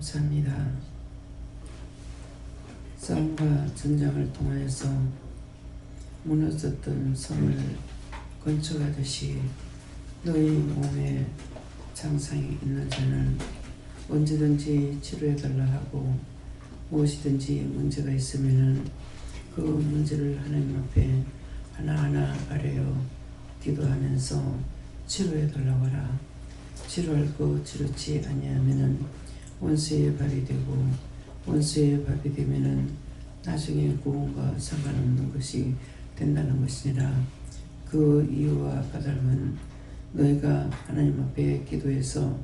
감사합니다. 싸움과 전쟁을 통하여서 무너졌던 성을 건축하듯이 너희 몸에 장상이 있는 자는 언제든지 치료해달라 하고, 무엇이든지 문제가 있으면 그 문제를 하나님 앞에 하나하나 아뢰어 기도하면서 치료해달라고 하라. 치료할 거 치료치 아니하면은 원수의 밥이 되고, 원수의 밥이 되면은 나중에 구원과 상관없는 것이 된다는 것이니라. 그 이유와 까닭은 너희가 하나님 앞에 기도해서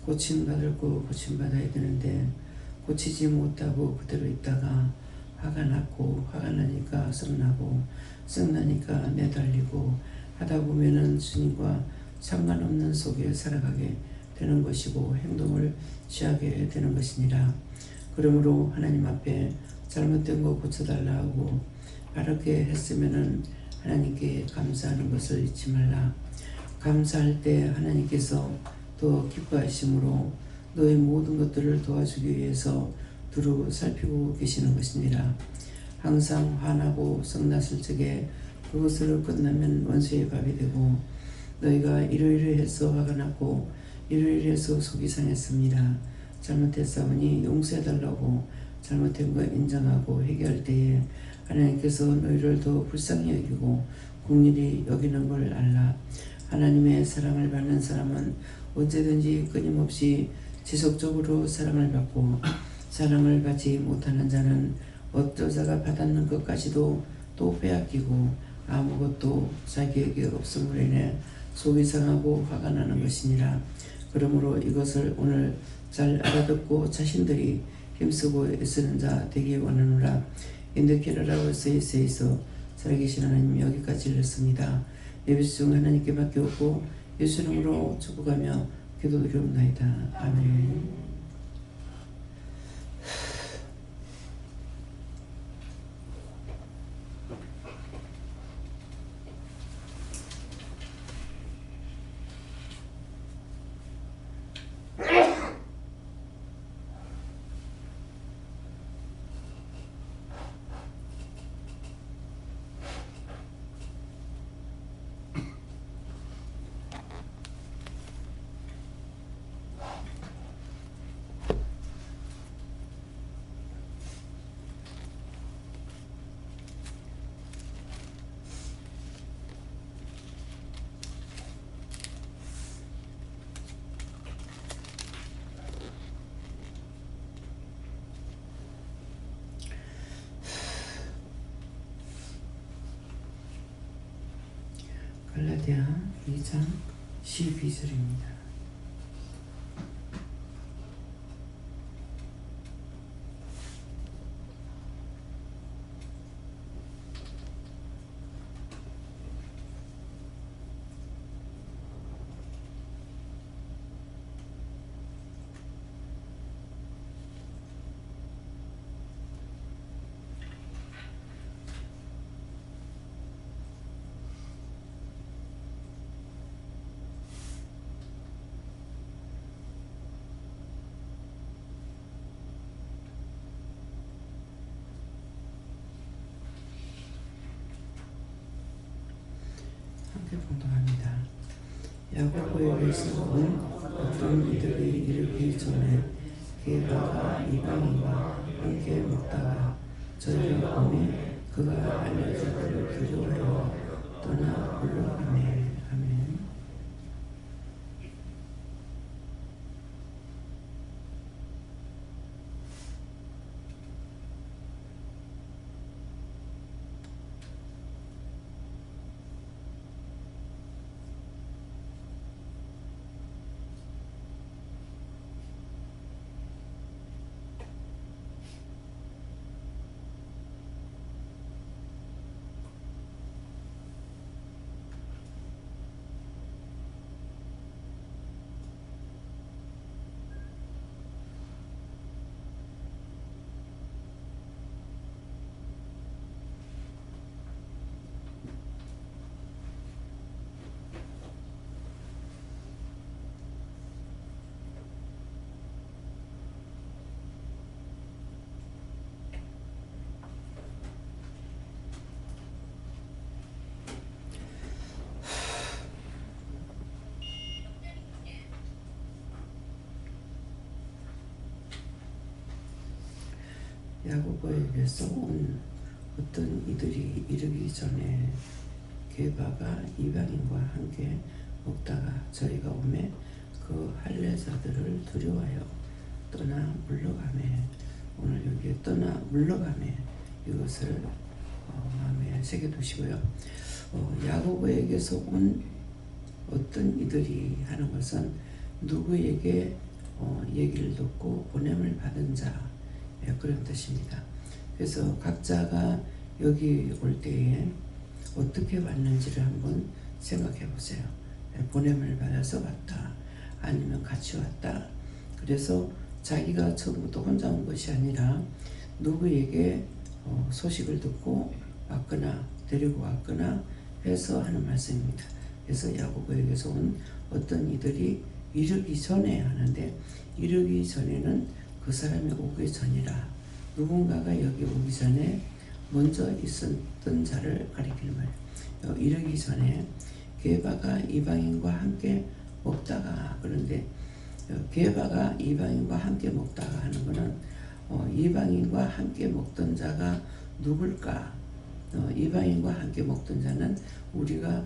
고침받을 거 고침받아야 되는데, 고치지 못하고 그대로 있다가 화가 났고, 화가 나니까 썩나고, 썩나니까 내달리고 하다 보면은 주님과 상관없는 속에 살아가게 되는 것이고 행동을 취하게 되는 것이니라. 그러므로 하나님 앞에 잘못된 거 고쳐달라 하고 바르게 했으면은 하나님께 감사하는 것을 잊지 말라. 감사할 때 하나님께서 더 기뻐하심으로 너의 모든 것들을 도와주기 위해서 두루 살피고 계시는 것이니라. 항상 화나고 성났을 적에 그것을 끝나면 원수의 밥이 되고, 너희가 이러이러해서 화가 났고 이러이러해서 속이 상했습니다. 잘못했사오니 용서해달라고 잘못된 거 인정하고 회개할 때에 하나님께서 너희를 더 불쌍히 여기고 긍휼히 여기는 걸 알라. 하나님의 사랑을 받는 사람은 언제든지 끊임없이 지속적으로 사랑을 받고, 사랑을 받지 못하는 자는 어쩌다가 받았는 것까지도 또 빼앗기고 아무것도 자기에게 없음으로 인해 속이 상하고 화가 나는 것이니라. 그러므로 이것을 오늘 잘 알아듣고 자신들이 힘쓰고 애쓰는 자 되기 원하노라. 인도케라라고 쓰여있어 살아계신 하나님 여기까지 읽었습니다. 예배수 중 하나님께 맡겨오고 예수 이름으로 축복하며 기도드리옵나이다. 아멘. 갈라디아 2장 12절입니다. 함께 봉독합니다. 야고보에게서 온 어떤 이들이 이르기 전에 게다가 이방인과 함께 먹다가 저희가 오매 그가 알려주기를 두려워하여 떠나 물러가매. 아멘. 야고보에게서 온 어떤 이들이 이르기 전에 게바가 이방인과 함께 먹다가 저희가 오매 그 할례자들을 두려워하여 떠나 물러가매. 오늘 여기에 떠나 물러가매 이것을 마음에 새겨두시고요. 야고보에게서 온 어떤 이들이 하는 것은 누구에게 얘기를 듣고 보냄을 받은 자, 그런 뜻입니다. 그래서 각자가 여기 올 때에 어떻게 왔는지를 한번 생각해 보세요. 보냄을 받아서 왔다, 아니면 같이 왔다. 그래서 자기가 처음부터 혼자 온 것이 아니라 누구에게 소식을 듣고 왔거나 데리고 왔거나 해서 하는 말씀입니다. 그래서 야고보에게서 온 어떤 이들이 이르기 전에 하는데, 이르기 전에는 그 사람이 오기 전이라, 누군가가 여기 오기 전에 먼저 있었던 자를 가리키는 말이에요. 이르기 전에 게바가 이방인과 함께 먹다가, 그런데 게바가 이방인과 함께 먹다가 하는 것은 이방인과 함께 먹던 자가 누굴까? 이방인과 함께 먹던 자는 우리가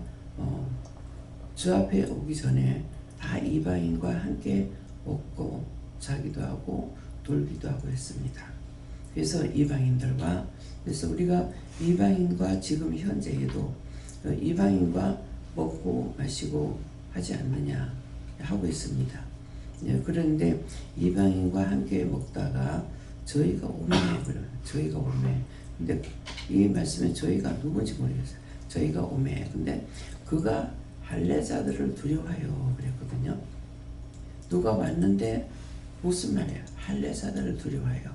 주 앞에 오기 전에 다 이방인과 함께 먹고 자기도 하고 돌기도 하고 했습니다. 그래서 이방인들과, 그래서 우리가 이방인과 지금 현재에도 이방인과 먹고 마시고 하지 않느냐 하고 있습니다. 그런데 이방인과 함께 먹다가 저희가 오매, 저희가 오매. 근데 이 말씀에 저희가 누군지 모르겠어요. 저희가 오매. 근데 그가 할례자들을 두려워하여 그랬거든요. 누가 왔는데 무슨 말이에요? 할례자들을 두려워하여.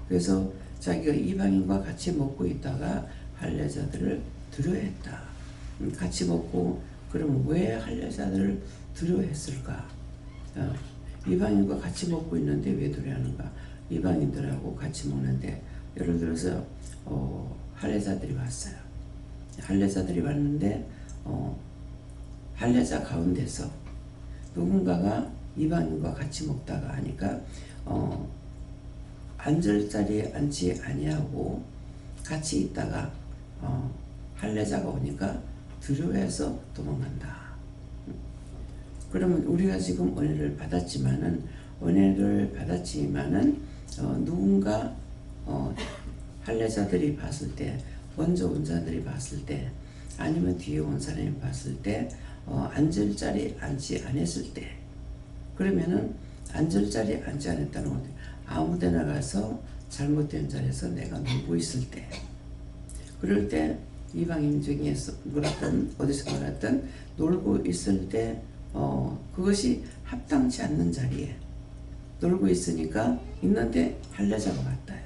그래서 자기가 이방인과 같이 먹고 있다가 할례자들을 두려워했다. 같이 먹고, 그러면 왜 할례자들을 두려워했을까? 이방인과 같이 먹고 있는데 왜 두려워하는가? 이방인들하고 같이 먹는데, 예를 들어서 할례자들이 왔어요. 할례자들이 왔는데 할례자 가운데서 누군가가 이방인과 같이 먹다가 하니까 앉을 자리에 앉지 아니하고 같이 있다가 할례자가 오니까 두려워해서 도망간다. 그러면 우리가 지금 은혜를 받았지만은 누군가 할례자들이 봤을 때, 먼저 온 자들이 봤을 때, 아니면 뒤에 온 사람이 봤을 때 앉을 자리에 앉지 않았을 때, 그러면은 앉을 자리에 앉지 않았다는 건데 아무데나 가서 잘못된 자리에서 내가 놀고 있을 때, 그럴 때 이방인 중에서 놀았던, 어디서 놀았던 놀고 있을 때 그것이 합당치 않는 자리에 놀고 있으니까 있는데 할례자가 왔다요.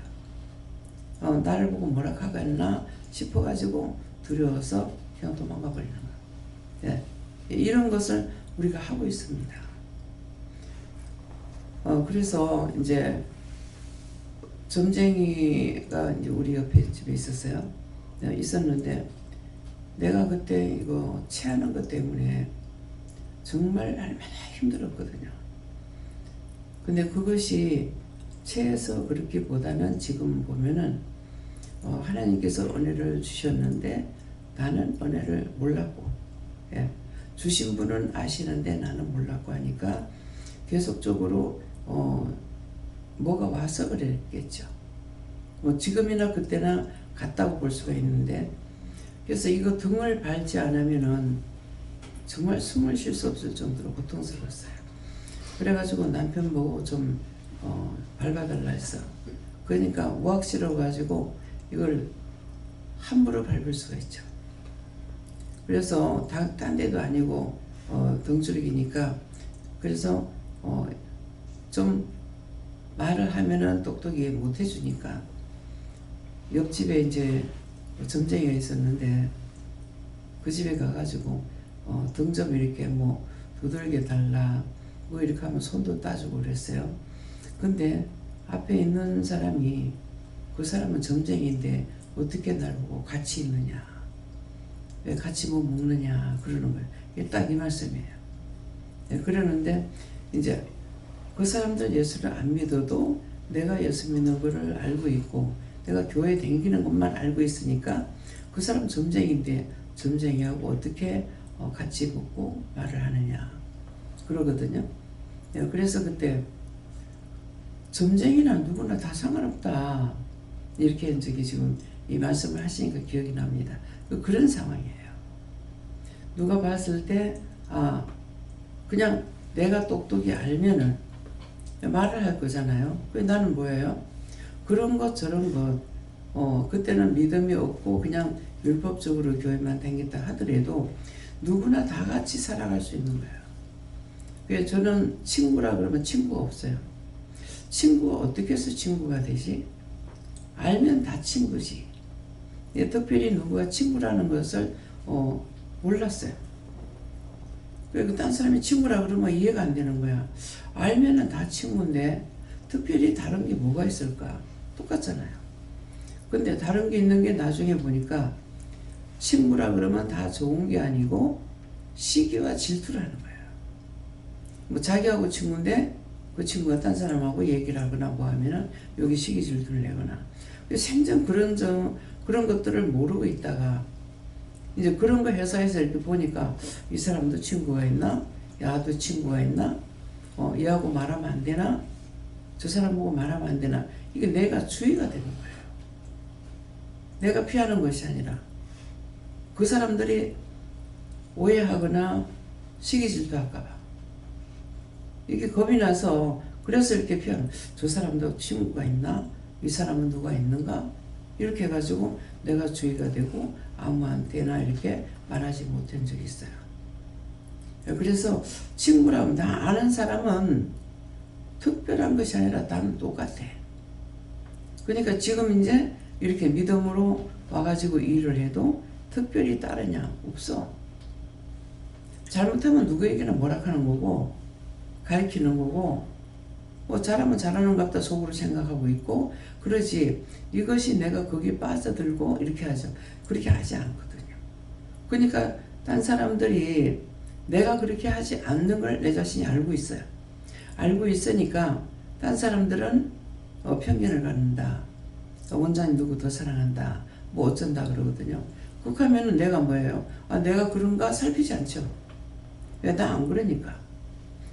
나를 보고 뭐라 하겠나 싶어가지고 두려워서 그냥 도망가 버리는 거예요. 이런 것을 우리가 하고 있습니다. 그래서 이제 점쟁이가 이제 우리 옆에 집에 있었어요. 있었는데 내가 그때 이거 체하는 것 때문에 정말 얼마나 힘들었거든요. 근데 그것이 체해서 그렇기보다는 지금 보면은 하나님께서 은혜를 주셨는데 나는 은혜를 몰랐고, 주신 분은 아시는데 나는 몰랐고 하니까 계속적으로 뭐가 와서 그랬겠죠. 지금이나 그때나 같다고 볼 수가 있는데, 그래서 이거 등을 밟지 않으면은 정말 숨을 쉴 수 없을 정도로 고통스러웠어요. 그래가지고 남편 보고 좀 밟아달라 했어. 그러니까 우악스러워가지고 이걸 함부로 밟을 수가 있죠. 그래서 딴 데도 아니고 등줄기니까, 그래서 좀 말을 하면은 똑똑히 못 해주니까 옆집에 이제 점쟁이가 있었는데 그 집에 가가지고 등 좀 이렇게 뭐 두들겨 달라 뭐 이렇게 하면 손도 따주고 그랬어요. 근데 앞에 있는 사람이, 그 사람은 점쟁이인데 어떻게 날 보고 같이 있느냐, 왜 같이 뭐 먹느냐 그러는 거예요. 이게 딱 이 말씀이에요. 그러는데 이제 그 사람들 예수를 안 믿어도 내가 예수 믿는 거를 알고 있고 내가 교회 다니는 것만 알고 있으니까 그 사람 점쟁인데 점쟁이하고 어떻게 같이 붙고 말을 하느냐 그러거든요. 그래서 그때 점쟁이나 누구나 다 상관없다 이렇게 저기 지금 이 말씀을 하시니까 기억이 납니다. 그런 상황이에요. 누가 봤을 때 그냥 내가 똑똑히 알면은 말을 할 거잖아요. 나는 뭐예요? 그런 것 저런 것 그때는 믿음이 없고 그냥 율법적으로 교회만 다녔다 하더라도 누구나 다 같이 살아갈 수 있는 거예요. 그래서 저는 친구라 그러면 친구가 없어요. 친구가 어떻게 해서 친구가 되지? 알면 다 친구지. 특별히 누구가 친구라는 것을 몰랐어요. 그리고 딴 사람이 친구라 그러면 이해가 안 되는 거야. 알면은 다 친구인데 특별히 다른 게 뭐가 있을까? 똑같잖아요. 근데 다른 게 있는 게 나중에 보니까 친구라 그러면 다 좋은 게 아니고 시기와 질투라는 거예요. 뭐 자기하고 친구인데 그 친구가 딴 사람하고 얘기를 하거나 뭐 하면은 여기 시기 질투를 내거나 생전 그런 것들을 모르고 있다가 이제 그런 거 회사에서 이렇게 보니까 이 사람도 친구가 있나? 야도 친구가 있나? 얘하고 말하면 안 되나? 저 사람 보고 말하면 안 되나? 이게 내가 주의가 되는 거예요. 내가 피하는 것이 아니라 그 사람들이 오해하거나 시기질투할까 봐 이게 겁이 나서 그래서 이렇게 피하는 저 사람도 친구가 있나? 이 사람은 누가 있는가? 이렇게 해가지고 내가 주의가 되고 아무한테나 이렇게 말하지 못한 적이 있어요. 그래서 친구라면 나 아는 사람은 특별한 것이 아니라 나는 똑같아. 그러니까 지금 이제 이렇게 믿음으로 와가지고 일을 해도 특별히 다르냐? 없어. 잘못하면 누구에게나 뭐라 하는 거고 가르치는 거고 뭐 잘하면 잘하는 것 같다 속으로 생각하고 있고 그러지 이것이 내가 거기에 빠져들고 이렇게 하죠. 그렇게 하지 않거든요. 그러니까 딴 사람들이 내가 그렇게 하지 않는 걸 내 자신이 알고 있어요. 알고 있으니까 딴 사람들은 편견을 갖는다. 원장님 누구 더 사랑한다. 뭐 어쩐다 그러거든요. 그렇게 하면은 내가 뭐예요? 내가 그런가 살피지 않죠. 왜? 나 안 그러니까.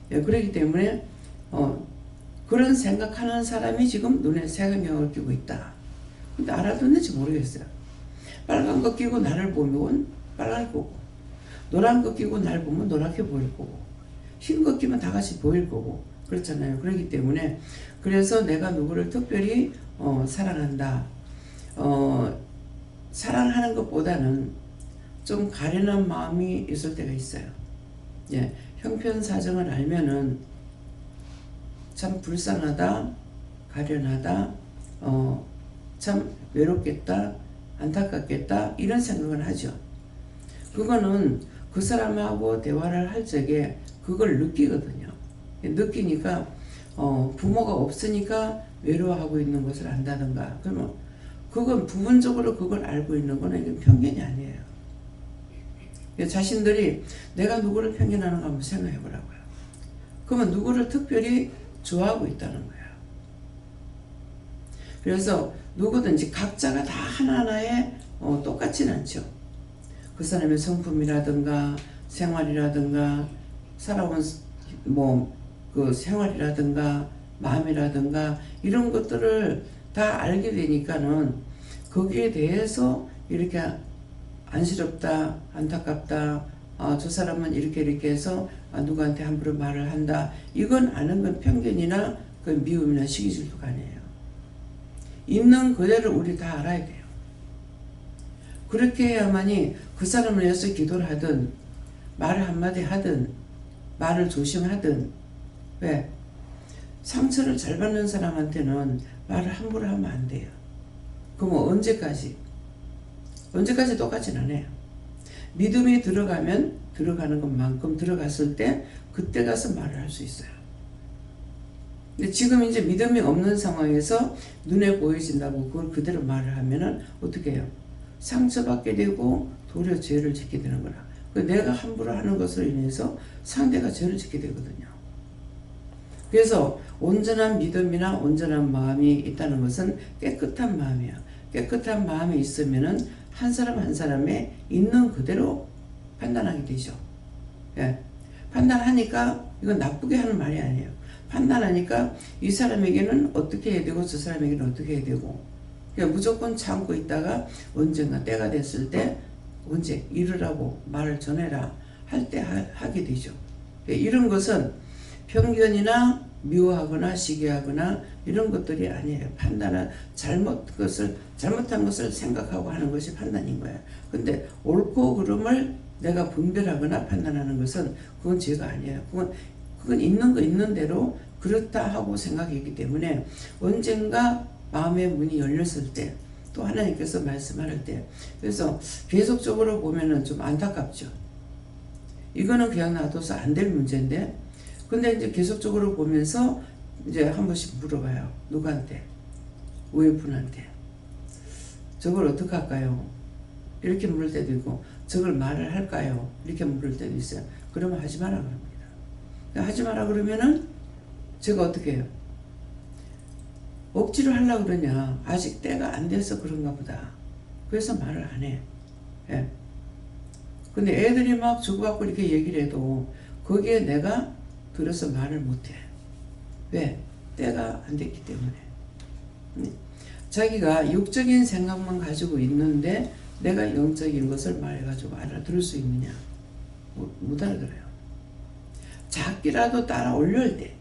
그렇기 때문에 그런 생각하는 사람이 지금 눈에 색안경을 끼고 있다. 근데 알아듣는지 모르겠어요. 빨간 거 끼고 나를 보면 빨갈 거고 노란 거 끼고 날 보면 노랗게 보일 거고 흰 거 끼면 다 같이 보일 거고 그렇잖아요. 그렇기 때문에 그래서 내가 누구를 특별히 사랑한다. 사랑하는 것보다는 좀 가련한 마음이 있을 때가 있어요. 예, 형편사정을 알면은 참 불쌍하다, 가련하다, 참 외롭겠다, 안타깝겠다 이런 생각을 하죠. 그거는 그 사람하고 대화를 할 적에 그걸 느끼거든요. 느끼니까 부모가 없으니까 외로워하고 있는 것을 안다든가 그러면 그건 부분적으로 그걸 알고 있는 거는 이건 편견이 아니에요. 자신들이 내가 누구를 편견하는가 한번 생각해 보라고요. 그러면 누구를 특별히 좋아하고 있다는 거예요. 그래서 누구든지 각자가 다 하나하나에 똑같진 않죠. 그 사람의 성품이라든가 생활이라든가 살아온 그 생활이라든가 마음이라든가 이런 것들을 다 알게 되니까는 거기에 대해서 이렇게 안쓰럽다, 안타깝다, 저 사람은 이렇게 해서 누구한테 함부로 말을 한다. 이건 아는 건 편견이나 그 미움이나 시기질투가 아니에요. 있는 그대로 우리 다 알아야 돼요. 그렇게 해야만이 그 사람을 위해서 기도를 하든 말을 한마디 하든 말을 조심하든 왜? 상처를 잘 받는 사람한테는 말을 함부로 하면 안 돼요. 그럼 언제까지 똑같진 않아요. 믿음이 들어가면 들어가는 것만큼 들어갔을 때 그때 가서 말을 할 수 있어요. 근데 지금 이제 믿음이 없는 상황에서 눈에 보여진다고 그걸 그대로 말을 하면은 어떻게 해요? 상처받게 되고 도리어 죄를 짓게 되는 거라. 내가 함부로 하는 것으로 인해서 상대가 죄를 짓게 되거든요. 그래서 온전한 믿음이나 온전한 마음이 있다는 것은 깨끗한 마음이야. 깨끗한 마음이 있으면은 한 사람 한 사람의 있는 그대로 판단하게 되죠. 예. 판단하니까 이건 나쁘게 하는 말이 아니에요. 판단하니까 이 사람에게는 어떻게 해야 되고 저 사람에게는 어떻게 해야 되고, 그냥 무조건 참고 있다가 언젠가 때가 됐을 때 언제 이르라고 말을 전해라 할 때 하게 되죠. 이런 것은 편견이나 미워하거나 시기하거나 이런 것들이 아니에요. 판단은 잘못한 것을 생각하고 하는 것이 판단인 거예요. 근데 옳고 그름을 내가 분별하거나 판단하는 것은 그건 죄가 아니에요. 그건 있는 거 있는 대로 그렇다 하고 생각이기 때문에 언젠가 마음의 문이 열렸을 때, 또 하나님께서 말씀할 때, 그래서 계속적으로 보면은 좀 안타깝죠. 이거는 그냥 놔둬서 안 될 문제인데, 근데 이제 계속적으로 보면서 이제 한 번씩 물어봐요. 누구한테? 와이프한테. 저걸 어떻게 할까요? 이렇게 물을 때도 있고, 저걸 말을 할까요? 이렇게 물을 때도 있어요. 그러면 하지 마라 그럽니다. 하지 마라 그러면은 제가 어떻게 해요? 억지로 하려고 그러냐? 아직 때가 안 돼서 그런가 보다. 그래서 말을 안 해. 예. 근데 애들이 막 주고받고 이렇게 얘기를 해도 거기에 내가 들어서 말을 못해. 왜? 때가 안 됐기 때문에. 자기가 육적인 생각만 가지고 있는데 내가 영적인 것을 말해가지고 알아들을 수 있느냐? 못 알아들어요. 작게라도 따라 올릴 때,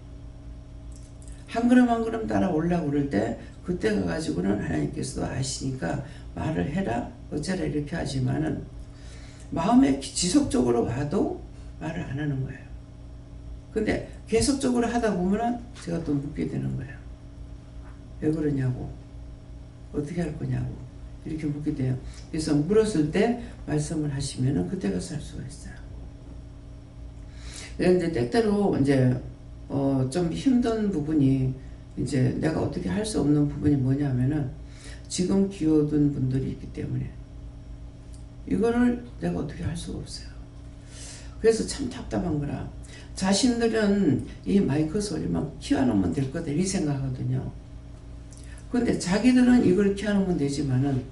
한 걸음 한 걸음 따라 올라고 그럴 때, 그때 가가지고는 하나님께서도 아시니까 말을 해라 어쩌라 이렇게 하지만은 마음에 지속적으로 와도 말을 안 하는 거예요. 근데 계속적으로 하다 보면은 제가 또 묻게 되는 거예요. 왜 그러냐고, 어떻게 할 거냐고 이렇게 묻게 돼요. 그래서 물었을 때 말씀을 하시면은 그때 가서 할 수가 있어요. 그런데 때때로 이제 좀 힘든 부분이, 이제 내가 어떻게 할 수 없는 부분이 뭐냐면은 지금 기어든 분들이 있기 때문에 이거를 내가 어떻게 할 수가 없어요. 그래서 참 답답한 거라. 자신들은 이 마이크 소리만 키워놓으면 될 거다 이 생각하거든요. 근데 자기들은 이걸 키워놓으면 되지만은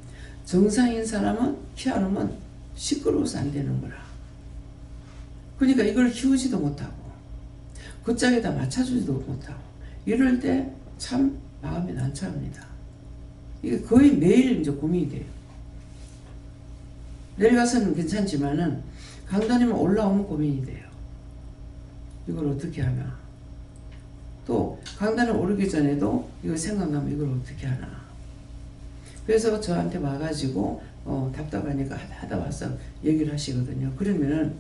정상인 사람은 키워놓으면 시끄러워서 안 되는 거라. 그러니까 이걸 키우지도 못하고 그 짝에다 맞춰주지도 못하고 이럴 때 참 마음이 난처합니다. 이게 거의 매일 이제 고민이 돼요. 내려가서는 괜찮지만은 강단이면 올라오면 고민이 돼요. 이걸 어떻게 하나. 또 강단을 오르기 전에도 이거 생각나면 이걸 어떻게 하나. 그래서 저한테 와가지고 답답하니까 하다 와서 얘기를 하시거든요. 그러면은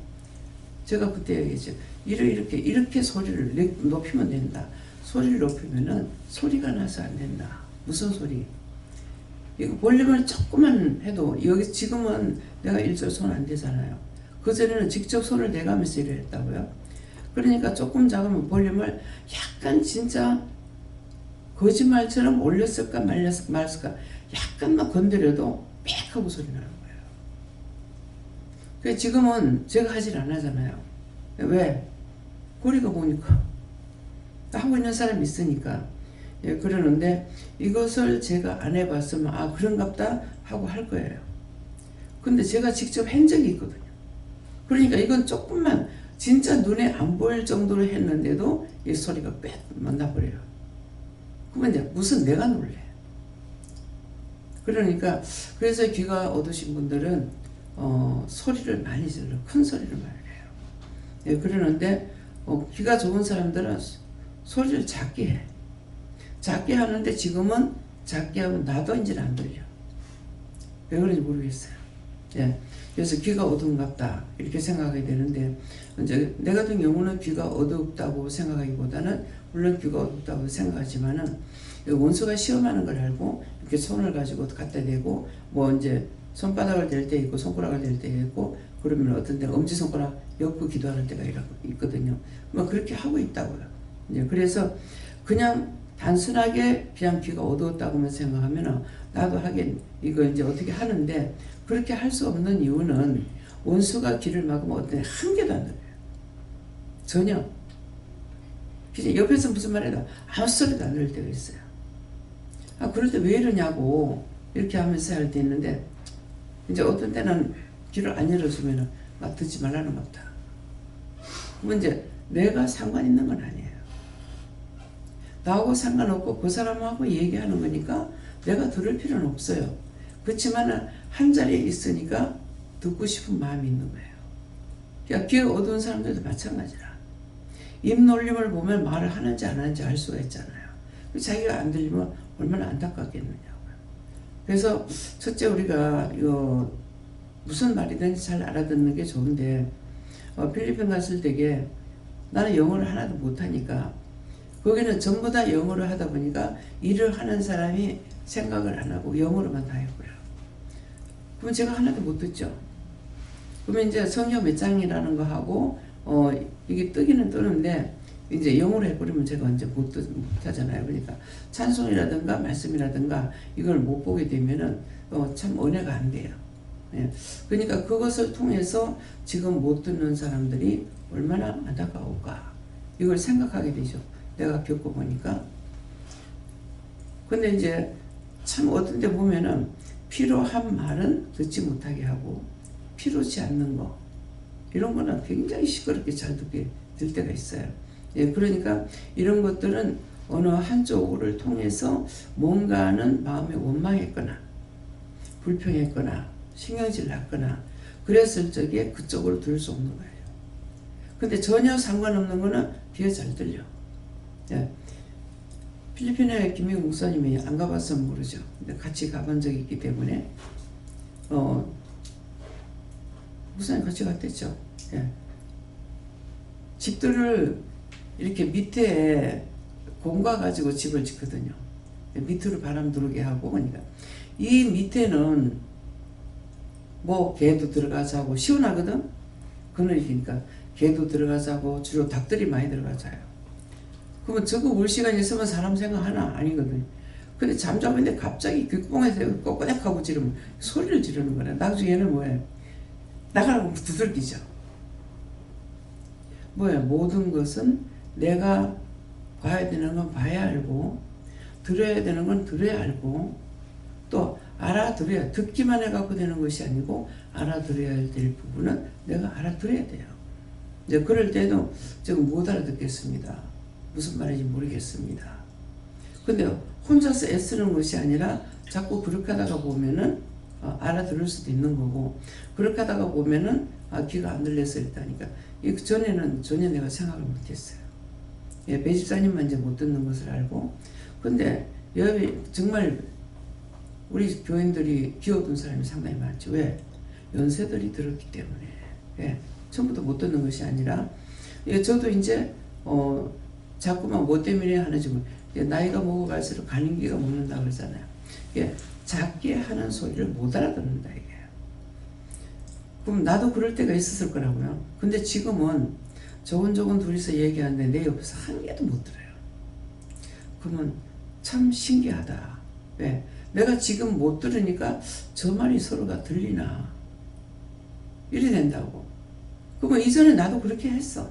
제가 그때 얘기했죠. 이렇게 소리를 높이면 된다. 소리를 높이면은 소리가 나서 안 된다. 무슨 소리? 이거 볼륨을 조금만 해도, 여기 지금은 내가 일절 손 안 대잖아요. 그전에는 직접 손을 대가면서 일을 했다고요. 그러니까 조금 작으면 볼륨을 약간 진짜 거짓말처럼 올렸을까 말았을까 약간만 건드려도 빽 하고 소리 나는 거예요. 그래서 지금은 제가 하질 안 하잖아요. 왜? 꼬리가 보니까 하고 있는 사람이 있으니까. 예, 그러는데 이것을 제가 안 해봤으면 그런갑다 하고 할 거예요. 근데 제가 직접 한 적이 있거든요. 그러니까 이건 조금만 진짜 눈에 안 보일 정도로 했는데도 이 소리가 빽 만나버려요. 그러면 이제 무슨 내가 놀래. 그러니까 그래서 귀가 어두신 분들은 소리를 많이 질러, 큰 소리를 많이 해요. 예, 그러는데 귀가 좋은 사람들은 소리를 작게 해. 작게 하는데 지금은 작게 하면 나도 이제 안 들려. 왜 그런지 모르겠어요. 예. 그래서 귀가 어두운갑다 이렇게 생각하게 되는데, 이제 내 같은 경우는 귀가 어둡다고 생각하기보다는, 물론 귀가 어둡다고 생각하지만은 원수가 시험하는 걸 알고 이렇게 손을 가지고 갖다 대고, 뭐 이제 손바닥을 댈 때 있고 손가락을 댈 때 있고, 그러면 어떤 데 엄지손가락 엮고 기도하는 때가 있거든요. 뭐 그렇게 하고 있다고요. 이제 그래서 그냥 단순하게 그냥 귀가 어두웠다고만 생각하면 나도 하긴 이거 이제 어떻게 하는데, 그렇게 할 수 없는 이유는 원수가 귀를 막으면 어떤 한 개도 안 들려요. 전혀. 그냥 옆에서 무슨 말해도 아무 소리도 안 들을 때가 있어요. 그럴 때 왜 이러냐고 이렇게 하면서 할 때 있는데, 이제 어떤 때는 귀를 안 열어주면은 막 듣지 말라는 겁니다. 그건 이제 내가 상관 있는 건 아니에요. 나하고 상관없고 그 사람하고 얘기하는 거니까 내가 들을 필요는 없어요. 그렇지만 한 자리에 있으니까 듣고 싶은 마음이 있는 거예요. 그러니까 귀가 어두운 사람들도 마찬가지라. 입 놀림을 보면 말을 하는지 안 하는지 알 수가 있잖아요. 자기가 안 들리면 얼마나 안타깝겠느냐고요. 그래서 첫째, 우리가 무슨 말이든지 잘 알아듣는 게 좋은데, 필리핀 갔을 때게 나는 영어를 하나도 못하니까 거기는 전부 다 영어로 하다 보니까 일을 하는 사람이 생각을 안 하고 영어로만 다 했고요. 그럼 제가 하나도 못 듣죠. 그러면 이제 성경 몇 장이라는 거 하고 이게 뜨기는 뜨는데 이제 영어로 해버리면 제가 이제 못 하잖아요. 그러니까 찬송이라든가 말씀이라든가 이걸 못 보게 되면은 참 은혜가 안 돼요. 예. 그러니까 그것을 통해서 지금 못 듣는 사람들이 얼마나 안타까울까 이걸 생각하게 되죠. 내가 겪어보니까. 근데 이제 참 어떤 데 보면은 필요한 말은 듣지 못하게 하고 필요치 않는 거 이런 거는 굉장히 시끄럽게 잘 듣게 될 때가 있어요. 예, 그러니까 이런 것들은 어느 한쪽을 통해서 뭔가는 마음에 원망했거나 불평했거나 신경질 났거나 그랬을 적에 그쪽으로 들을 수 없는 거예요. 근데 전혀 상관없는 거는 귀에 잘 들려. 예. 필리핀에 김희국 목사님이 안 가봤으면 모르죠. 근데 같이 가본 적이 있기 때문에 목사님 같이 갔댔죠. 예. 집들을 이렇게 밑에 공과 가지고 집을 짓거든요. 밑으로 바람 들어오게 하고. 그러니까 이 밑에는 뭐 개도 들어가자고 시원하거든. 그늘이니까 개도 들어가자고 주로 닭들이 많이 들어가자요. 그러면 저거 올 시간이 있으면 사람 생각하나? 아니거든. 근데 잠자는데 갑자기 귓구멍에서 꼬꼬닥하고 지르면 소리를 지르는 거야. 나중에 얘는 뭐해? 나가라고 두들기죠. 뭐야? 모든 것은 내가 봐야 되는 건 봐야 알고 들어야 되는 건 들어야 알고 또 알아들어야, 듣기만 해갖고 되는 것이 아니고 알아들어야 될 부분은 내가 알아들어야 돼요. 이제 그럴 때도 지금 못 알아듣겠습니다. 무슨 말인지 모르겠습니다. 근데 혼자서 애쓰는 것이 아니라 자꾸 그렇게 하다가 보면은 알아들을 수도 있는 거고, 그렇게 하다가 보면은 귀가 안 들려서 있다니까. 이 전에는 전혀 내가 생각을 못했어요. 예, 배집사님만 이제 못 듣는 것을 알고. 근데 여기 정말 우리 교인들이 귀 어두운 사람이 상당히 많죠. 왜? 연세들이 들었기 때문에. 예, 처음부터 못 듣는 것이 아니라, 예, 저도 이제 자꾸만 뭐 때문에 하는지 나이가 먹어갈수록 가는기가 먹는다 그러잖아요. 예, 작게 하는 소리를 못 알아듣는다 이게. 그럼 나도 그럴 때가 있었을 거라고요. 근데 지금은 조곤조곤 둘이서 얘기하는데 내 옆에서 한 개도 못 들어요. 그러면 참 신기하다. 왜? 내가 지금 못 들으니까 저 말이 서로가 들리나 이래 된다고. 그러면 이전에 나도 그렇게 했어.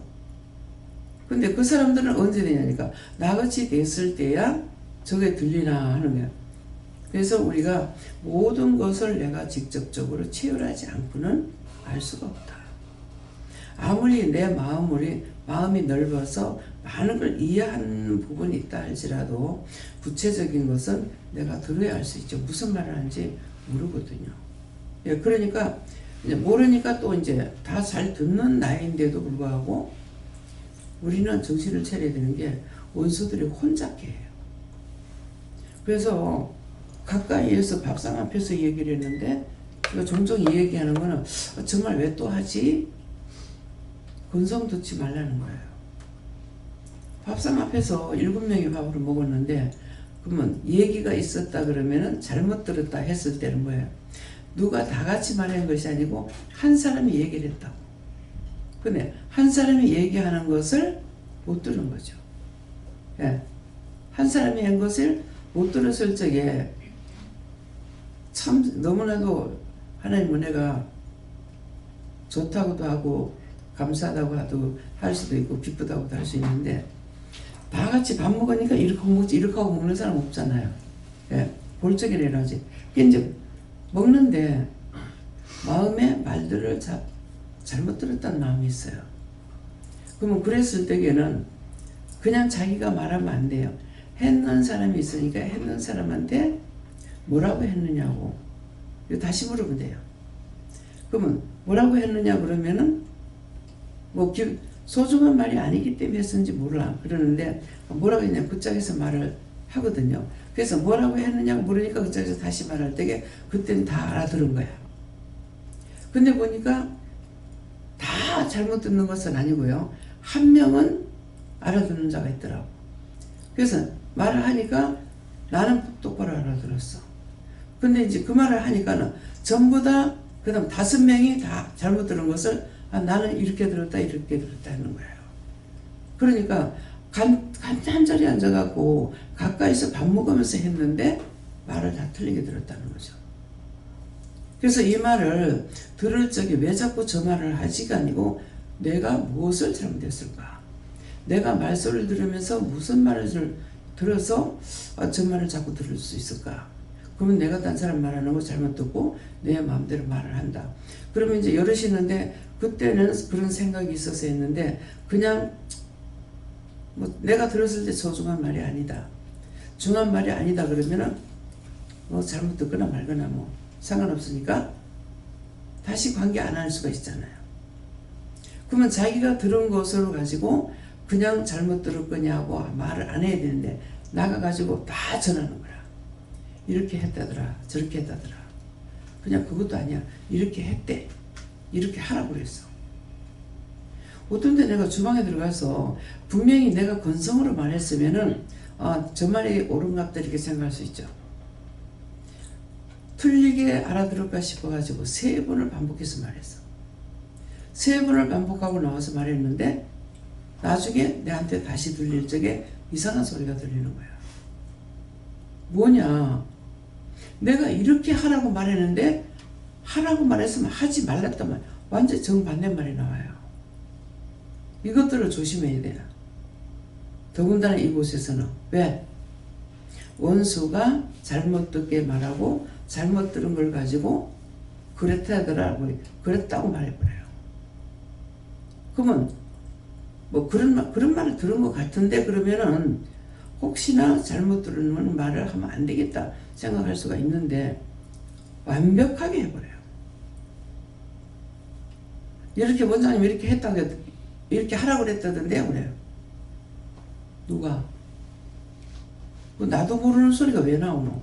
근데 그 사람들은 언제 되냐니까 나같이 됐을 때야 저게 들리나 하는 거야. 그래서 우리가 모든 것을 내가 직접적으로 체열하지 않고는 알 수가 없다. 아무리 내 마음이 넓어서 많은 걸 이해하는 부분이 있다 할지라도 구체적인 것은 내가 들어야 알 수 있죠. 무슨 말을 하는지 모르거든요. 예, 그러니까 이제 모르니까 또 이제 다 잘 듣는 나이인데도 불구하고 우리는 정신을 차려야 되는 게 원수들이 혼잡해 해요. 그래서 가까이에서 밥상 앞에서 얘기를 했는데 제가 종종 이 얘기하는 거는 정말 왜 또 하지? 근성 듣지 말라는 거예요. 밥상 앞에서 7명이 밥을 먹었는데 그러면 얘기가 있었다 그러면은 잘못 들었다 했을 때는 뭐예요? 누가 다 같이 말하는 것이 아니고 한 사람이 얘기를 했다고. 근데 한 사람이 얘기하는 것을 못 들은 거죠. 예. 한 사람이 한 것을 못 들었을 적에 참 너무나도 하나님 은혜가 좋다고도 하고 감사하다고 할 수도 있고 기쁘다고도 할 수 있는데 다 같이 밥 먹으니까 이렇게 먹지 이렇게 하고 먹는 사람 없잖아요. 예, 볼적이라지. 이제 먹는데 마음에 말들을 잘못 들었다는 마음이 있어요. 그러면 그랬을 때에는 그냥 자기가 말하면 안 돼요. 했는 사람이 있으니까 했는 사람한테 뭐라고 했느냐고 다시 물으면 돼요. 그러면 뭐라고 했느냐 그러면은 뭐 소중한 말이 아니기 때문에 했는지 몰라 그러는데 뭐라고 했냐 그짝에서 말을 하거든요. 그래서 뭐라고 했느냐고 물으니까 그짝에서 다시 말할 때에 그때는 다 알아들은 거야. 근데 보니까 다 잘못 듣는 것은 아니고요. 한 명은 알아듣는 자가 있더라고. 그래서 말을 하니까 나는 똑바로 알아들었어. 근데 이제 그 말을 하니까는 전부 다 그다음 5명이 다 잘못 들은 것을 나는 이렇게 들었다 이렇게 들었다 하는 거예요. 그러니까 한 자리에 앉아갖고 가까이서 밥 먹으면서 했는데 말을 다 틀리게 들었다는 거죠. 그래서 이 말을 들을 적에 왜 자꾸 저 말을 하지가 아니고 내가 무엇을 잘못했을까? 내가 말소리를 들으면서 무슨 말을 들어서 저 말을 자꾸 들을 수 있을까? 그러면 내가 딴 사람 말하는 거 잘못 듣고 내 마음대로 말을 한다. 그러면 이제 여럿이는데 그때는 그런 생각이 있어서 했는데 그냥 뭐 내가 들었을 때 소중한 말이 아니다. 중요한 말이 아니다 그러면은 뭐 잘못 듣거나 말거나 뭐 상관없으니까 다시 관계 안 할 수가 있잖아요. 그러면 자기가 들은 것으로 가지고 그냥 잘못 들을 거냐고 말을 안 해야 되는데 나가가지고 다 전하는 거야. 이렇게 했다더라 저렇게 했다더라. 그냥 그것도 아니야. 이렇게 했대. 이렇게 하라고 그랬어. 어떤 때 내가 주방에 들어가서 분명히 내가 건성으로 말했으면은 저 말이 옳은갑다 이렇게 생각할 수 있죠. 틀리게 알아들을까 싶어가지고 3번을 반복해서 말했어. 3번을 반복하고 나와서 말했는데 나중에 내한테 다시 들릴 적에 이상한 소리가 들리는 거야. 뭐냐? 내가 이렇게 하라고 말했는데 하라고 말했으면 하지 말랬단 말. 완전 정반대 말이 나와요. 이것들을 조심해야 돼요. 더군다나 이곳에서는 왜? 원수가 잘못 듣게 말하고 잘못 들은 걸 가지고 그랬다더라고 그랬다고 말해버려요. 그러면 뭐 그런 말을 들은 것 같은데 그러면은 혹시나 잘못 들은 말을 하면 안 되겠다 생각할 수가 있는데 완벽하게 해버려요. 이렇게 원장님 이렇게 했다고 이렇게 하라고 그랬다던데요 그래요. 누가? 나도 모르는 소리가 왜 나오노?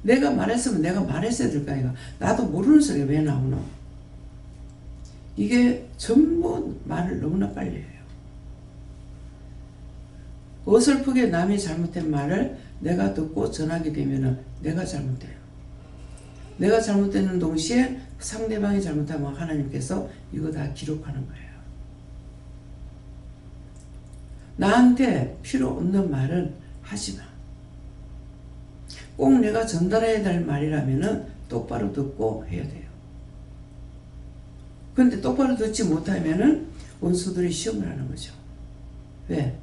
내가 말했으면 내가 말했어야 될 거 아니야. 나도 모르는 소리가 왜 나오노? 이게 전부 말을 너무나 빨리 해요. 어설프게 남이 잘못된 말을 내가 듣고 전하게 되면 내가 잘못돼요. 내가 잘못되는 동시에 상대방이 잘못하면 하나님께서 이거 다 기록하는 거예요. 나한테 필요 없는 말은 하지 마. 꼭 내가 전달해야 될 말이라면 똑바로 듣고 해야 돼요. 근데 똑바로 듣지 못하면 원수들이 시험을 하는 거죠. 왜?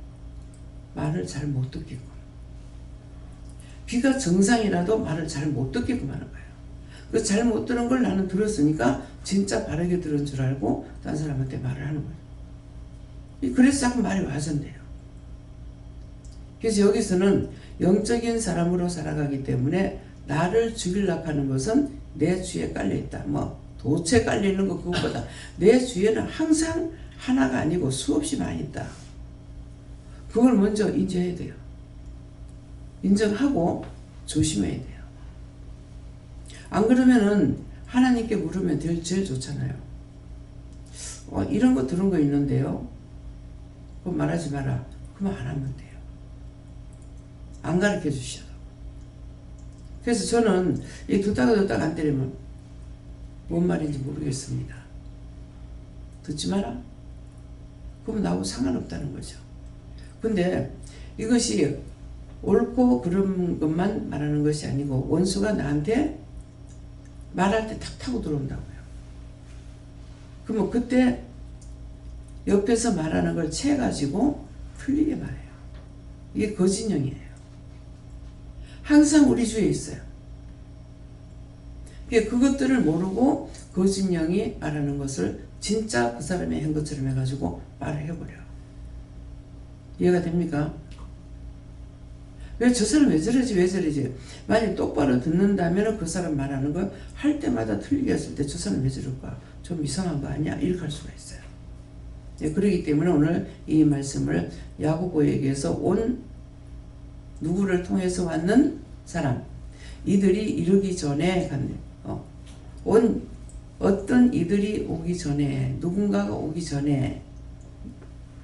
말을 잘 못 듣겠고. 귀가 정상이라도 말을 잘 못 듣겠고 하는 거예요. 그 잘 못 들은 걸 나는 들었으니까 진짜 바르게 들은 줄 알고 다른 사람한테 말을 하는 거예요. 그래서 자꾸 말이 와전돼요. 그래서 여기서는 영적인 사람으로 살아가기 때문에 나를 죽이려고 하는 것은 내 주위에 깔려있다. 뭐 도체 깔려있는 것 그것보다 내 주위에는 항상 하나가 아니고 수없이 많이 있다. 그걸 먼저 인정해야 돼요. 인정하고 조심해야 돼요. 안 그러면은 하나님께 물으면 제일 좋잖아요. 이런 거 들은 거 있는데요. 그거 말하지 마라. 그만 안 하면 돼요. 안 가르쳐 주셔도. 그래서 저는 이 듣다가 안 때리면 뭔 말인지 모르겠습니다. 듣지 마라? 그러면 나하고 상관없다는 거죠. 근데 이것이 옳고 그런 것만 말하는 것이 아니고 원수가 나한테 말할 때 탁 타고 들어온다고요. 그러면 그때 옆에서 말하는 걸 채가지고 틀리게 말해요. 이게 거짓령이에요. 항상 우리 주위에 있어요. 그것들을 모르고 거짓령이 말하는 것을 진짜 그 사람이 한 것처럼 해가지고 말을 해버려. 이해가 됩니까? 왜 저 사람 왜 저러지 왜 저러지. 만약 똑바로 듣는다면 그 사람 말하는 거 할 때마다 틀리게 했을 때 저 사람 왜 저럴까, 좀 이상한 거 아니야, 이렇게 할 수가 있어요. 그렇기 때문에 오늘 이 말씀을 야고보에게서 온 누구를 통해서 왔는 사람, 이들이 이르기 전에 온 어떤 이들이 오기 전에, 누군가가 오기 전에,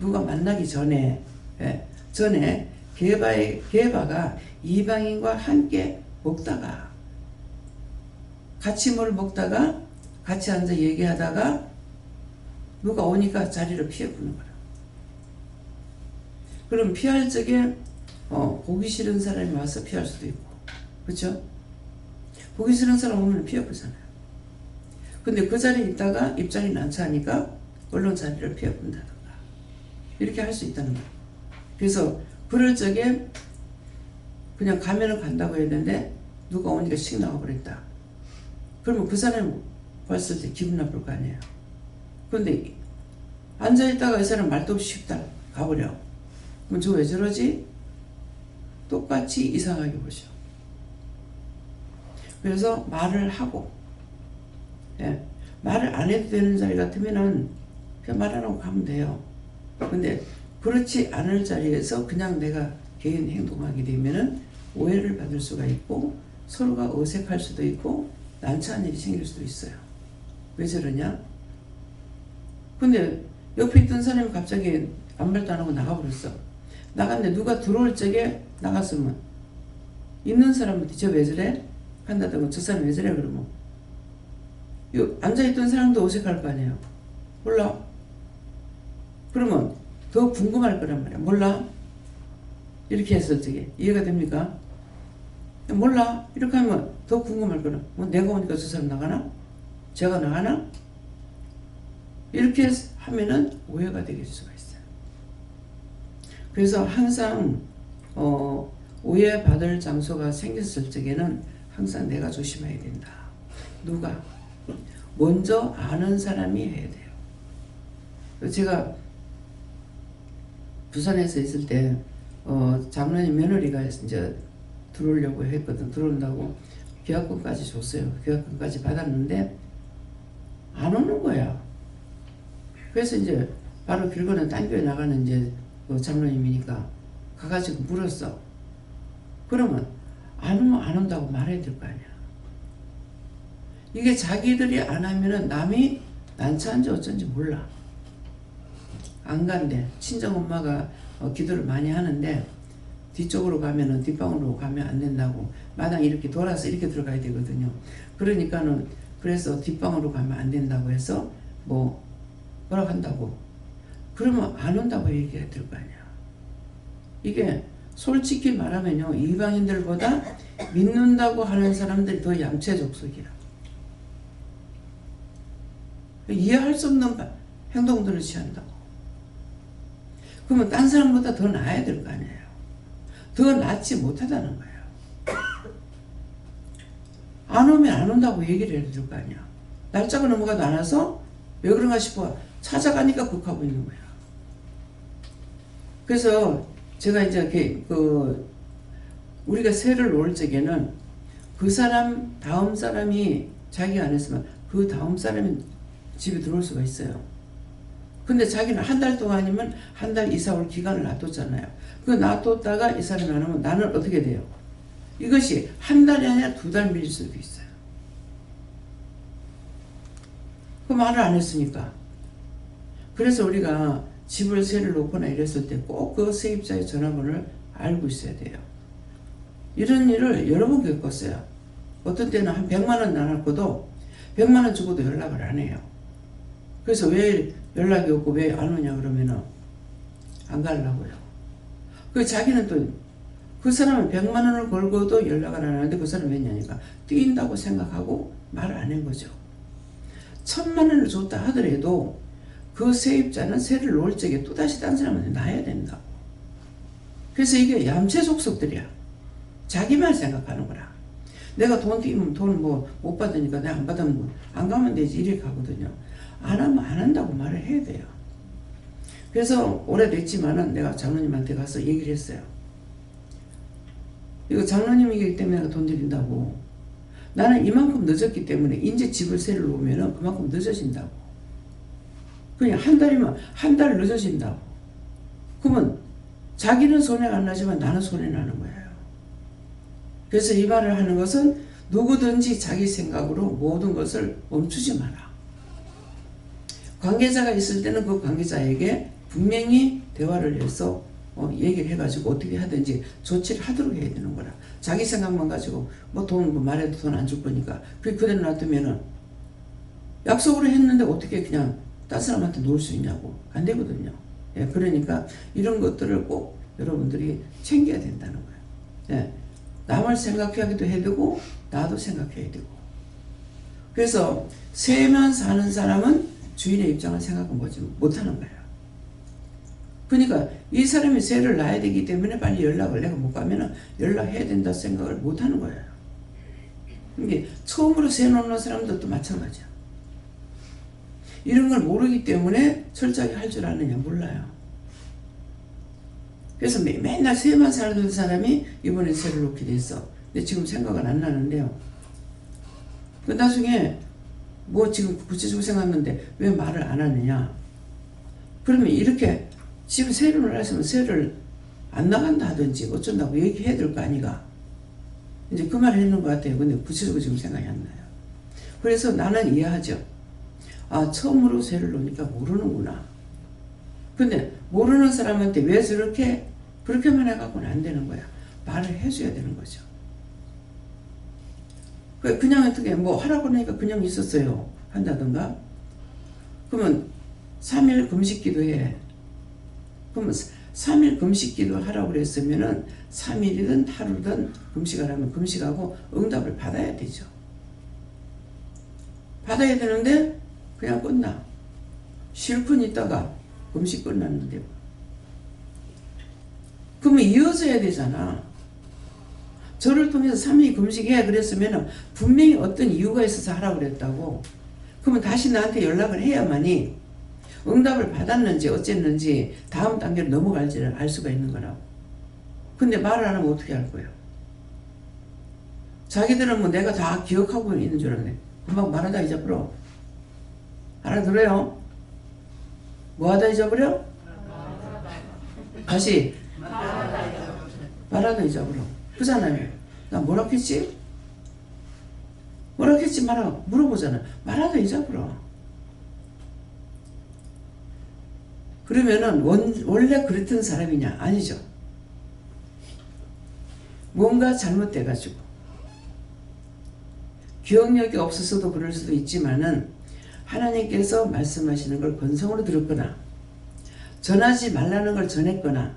누가 만나기 전에, 전에 게바가 이방인과 함께 먹다가, 같이 뭘 먹다가 같이 앉아 얘기하다가 누가 오니까 자리를 피해보는 거라. 그럼 피할 적에 보기 싫은 사람이 와서 피할 수도 있고, 그렇죠? 보기 싫은 사람 오면 피해보잖아요. 근데 그 자리에 있다가 입장이 난처하니까 얼른 자리를 피해본다든가 이렇게 할 수 있다는 거예요. 그래서 그럴 적에 그냥 가면은 간다고 했는데 누가 오니까 씩 나와버렸다. 그러면 그 사람이 봤을 때 기분 나쁠 거 아니에요. 그런데 앉아있다가 이 사람 말도 없이 씩 가버려. 그럼 저 왜 저러지? 똑같이 이상하게 보죠. 그래서 말을 하고, 말을 안 해도 되는 자리 같으면은 그냥 말 안 하고 가면 돼요. 근데 그렇지 않을 자리에서 그냥 내가 개인 행동하게 되면은 오해를 받을 수가 있고 서로가 어색할 수도 있고 난처한 일이 생길 수도 있어요. 왜 저러냐? 근데 옆에 있던 사람이 갑자기 아무 말도 안 하고 나가버렸어. 나갔는데 누가 들어올 적에 나갔으면 있는 사람한테 저 왜 저래? 한다든가 저 사람 왜 저래? 그러면 앉아있던 사람도 어색할 거 아니에요. 몰라. 그러면 더 궁금할 거란 말이야. 몰라. 이렇게 했을 적에 이해가 됩니까? 몰라. 이렇게 하면 더 궁금할 거라. 뭐 내가 오니까 저 사람 나가나? 제가 나가나? 이렇게 하면은 오해가 되게 될 수가 있어요. 그래서 항상 오해받을 장소가 생겼을 적에는 항상 내가 조심해야 된다. 누가? 먼저 아는 사람이 해야 돼요. 제가 부산에서 있을 때 장로님 며느리가 이제 들어오려고 했거든. 들어온다고 계약금까지 줬어요. 계약금까지 받았는데 안 오는 거야. 그래서 이제 바로 길 건너 딴 교회 나가는 이제 장로님이니까 가가지고 물었어. 그러면 안 오면 안 온다고 말해야 될 거 아니야. 이게 자기들이 안 하면은 남이 난처한지 어쩐지 몰라. 안 간대. 친정 엄마가 기도를 많이 하는데 뒤쪽으로 가면은 뒷방으로 가면 안 된다고. 마당 이렇게 돌아서 이렇게 들어가야 되거든요. 그러니까는 그래서 뒷방으로 가면 안 된다고 해서 뭐라 한다고. 그러면 안 온다고 얘기해야 될 거 아니야. 이게 솔직히 말하면요, 이방인들보다 믿는다고 하는 사람들이 더 얌체족속이야. 이해할 수 없는 행동들을 취한다고. 그러면 딴 사람보다 더 나아야 될 거 아니에요. 더 낫지 못하다는 거예요. 안 오면 안 온다고 얘기를 해야 될 거 아니야. 날짜가 넘어가도 안 와서 왜 그런가 싶어. 찾아가니까 극하고 있는 거야. 그래서 제가 이제 우리가 세를 놓을 적에는 그 사람 다음 사람이 자기가 안 했으면 그 다음 사람이 집에 들어올 수가 있어요. 근데 자기는 한 달 동안이면 한 달 이사 올 기간을 놔뒀잖아요. 그 놔뒀다가 이 사람이 안 오면 나는 어떻게 돼요? 이것이 한 달이 아니라 2달 밀릴 수도 있어요. 그 말을 안 했으니까. 그래서 우리가 집을 세를 놓거나 이랬을 때 꼭 그 세입자의 전화번호를 알고 있어야 돼요. 이런 일을 여러 번 겪었어요. 어떤 때는 한 100만 원 나눴고도 100만 원 주고도 연락을 안 해요. 그래서 왜 연락이 없고 왜 안 오냐 그러면은 안 가려고요. 그 자기는 또 그 사람은 100만 원을 걸고도 연락을 안 하는데 그 사람은 왜냐니까 뛴다고 생각하고 말을 안 한 거죠. 1000만 원을 줬다 하더라도 그 세입자는 세를 놓을 적에 또다시 딴 사람한테 놔야 된다고. 그래서 이게 얌체 속속들이야. 자기만 생각하는 거라. 내가 돈 띄면 돈 뭐 못 받으니까 내가 안 받으면 뭐 안 가면 되지 이렇게 가거든요. 안 하면 안 한다고 말을 해야 돼요. 그래서 오래됐지만은 내가 장로님한테 가서 얘기를 했어요. 이거 장로님이기 때문에 내가 돈 드린다고. 나는 이만큼 늦었기 때문에 이제 집을 세를 놓으면 그만큼 늦어진다고. 그냥 한 달이면 한 달 늦어진다고. 그러면 자기는 손해가 안 나지만 나는 손해 나는 거예요. 그래서 이 말을 하는 것은 누구든지 자기 생각으로 모든 것을 멈추지 마라. 관계자가 있을 때는 그 관계자에게 분명히 대화를 해서 얘기를 해가지고 어떻게 하든지 조치를 하도록 해야 되는 거라. 자기 생각만 가지고 뭐 돈 뭐 말해도 돈 안 줄 거니까 그대로 놔두면은 약속으로 했는데 어떻게 그냥 딴 사람한테 놓을 수 있냐고. 안 되거든요. 예, 그러니까 이런 것들을 꼭 여러분들이 챙겨야 된다는 거예요. 예, 남을 생각하기도 해야 되고 나도 생각해야 되고. 그래서 세면 사는 사람은 주인의 입장을 생각하지 못하는 거예요. 그러니까 이 사람이 세를 놔야 되기 때문에 빨리 연락을 내가 못 가면 연락해야 된다 생각을 못하는 거예요. 이게 처음으로 세 놓는 사람들도 마찬가지야. 이런 걸 모르기 때문에 철저하게 할 줄 아느냐 몰라요. 그래서 맨날 세만 살던 사람이 이번에 세를 놓게 됐어. 근데 지금 생각은 안 나는데요. 그 나중에 뭐 지금 구체적으로 생각하는데 왜 말을 안 하느냐. 그러면 이렇게 지금 세를 놓았으면 세를 안 나간다 하든지 어쩐다고 얘기해야 될 거 아니가. 이제 그 말을 했는 것 같아요. 근데 구체적으로 지금 생각이 안 나요. 그래서 나는 이해하죠. 아, 처음으로 세를 놓으니까 모르는구나. 근데 모르는 사람한테 왜 저렇게 그렇게만 해갖고는 안 되는 거야. 말을 해줘야 되는 거죠. 그냥 어떻게 뭐 하라고 하니까 그냥 있었어요. 한다든가. 그러면 3일 금식 기도해. 그러면 3일 금식 기도 하라고 그랬으면은 3일이든 하루든 금식하라면 금식하고 응답을 받아야 되죠. 받아야 되는데 그냥 끝나. 실컷 있다가 금식 끝났는데. 그러면 이어져야 되잖아. 저를 통해서 3일 금식해 그랬으면 분명히 어떤 이유가 있어서 하라고 그랬다고. 그러면 다시 나한테 연락을 해야만이 응답을 받았는지 어쨌는지 다음 단계로 넘어갈지를 알 수가 있는 거라고. 근데 말을 안 하면 어떻게 할 거예요? 자기들은 뭐 내가 다 기억하고 있는 줄 알았네. 금방 말하다 잊어버려. 알아들어요? 뭐 하다 잊어버려? 다시 말하다 잊어버려. 그잖아요. 나 뭐라 했지? 뭐라 했지 말아 물어보잖아. 말하다 잊어버려. 그러면은 원래 그랬던 사람이냐? 아니죠. 뭔가 잘못돼가지고 기억력이 없어서도 그럴 수도 있지만은 하나님께서 말씀하시는 걸 건성으로 들었거나 전하지 말라는 걸 전했거나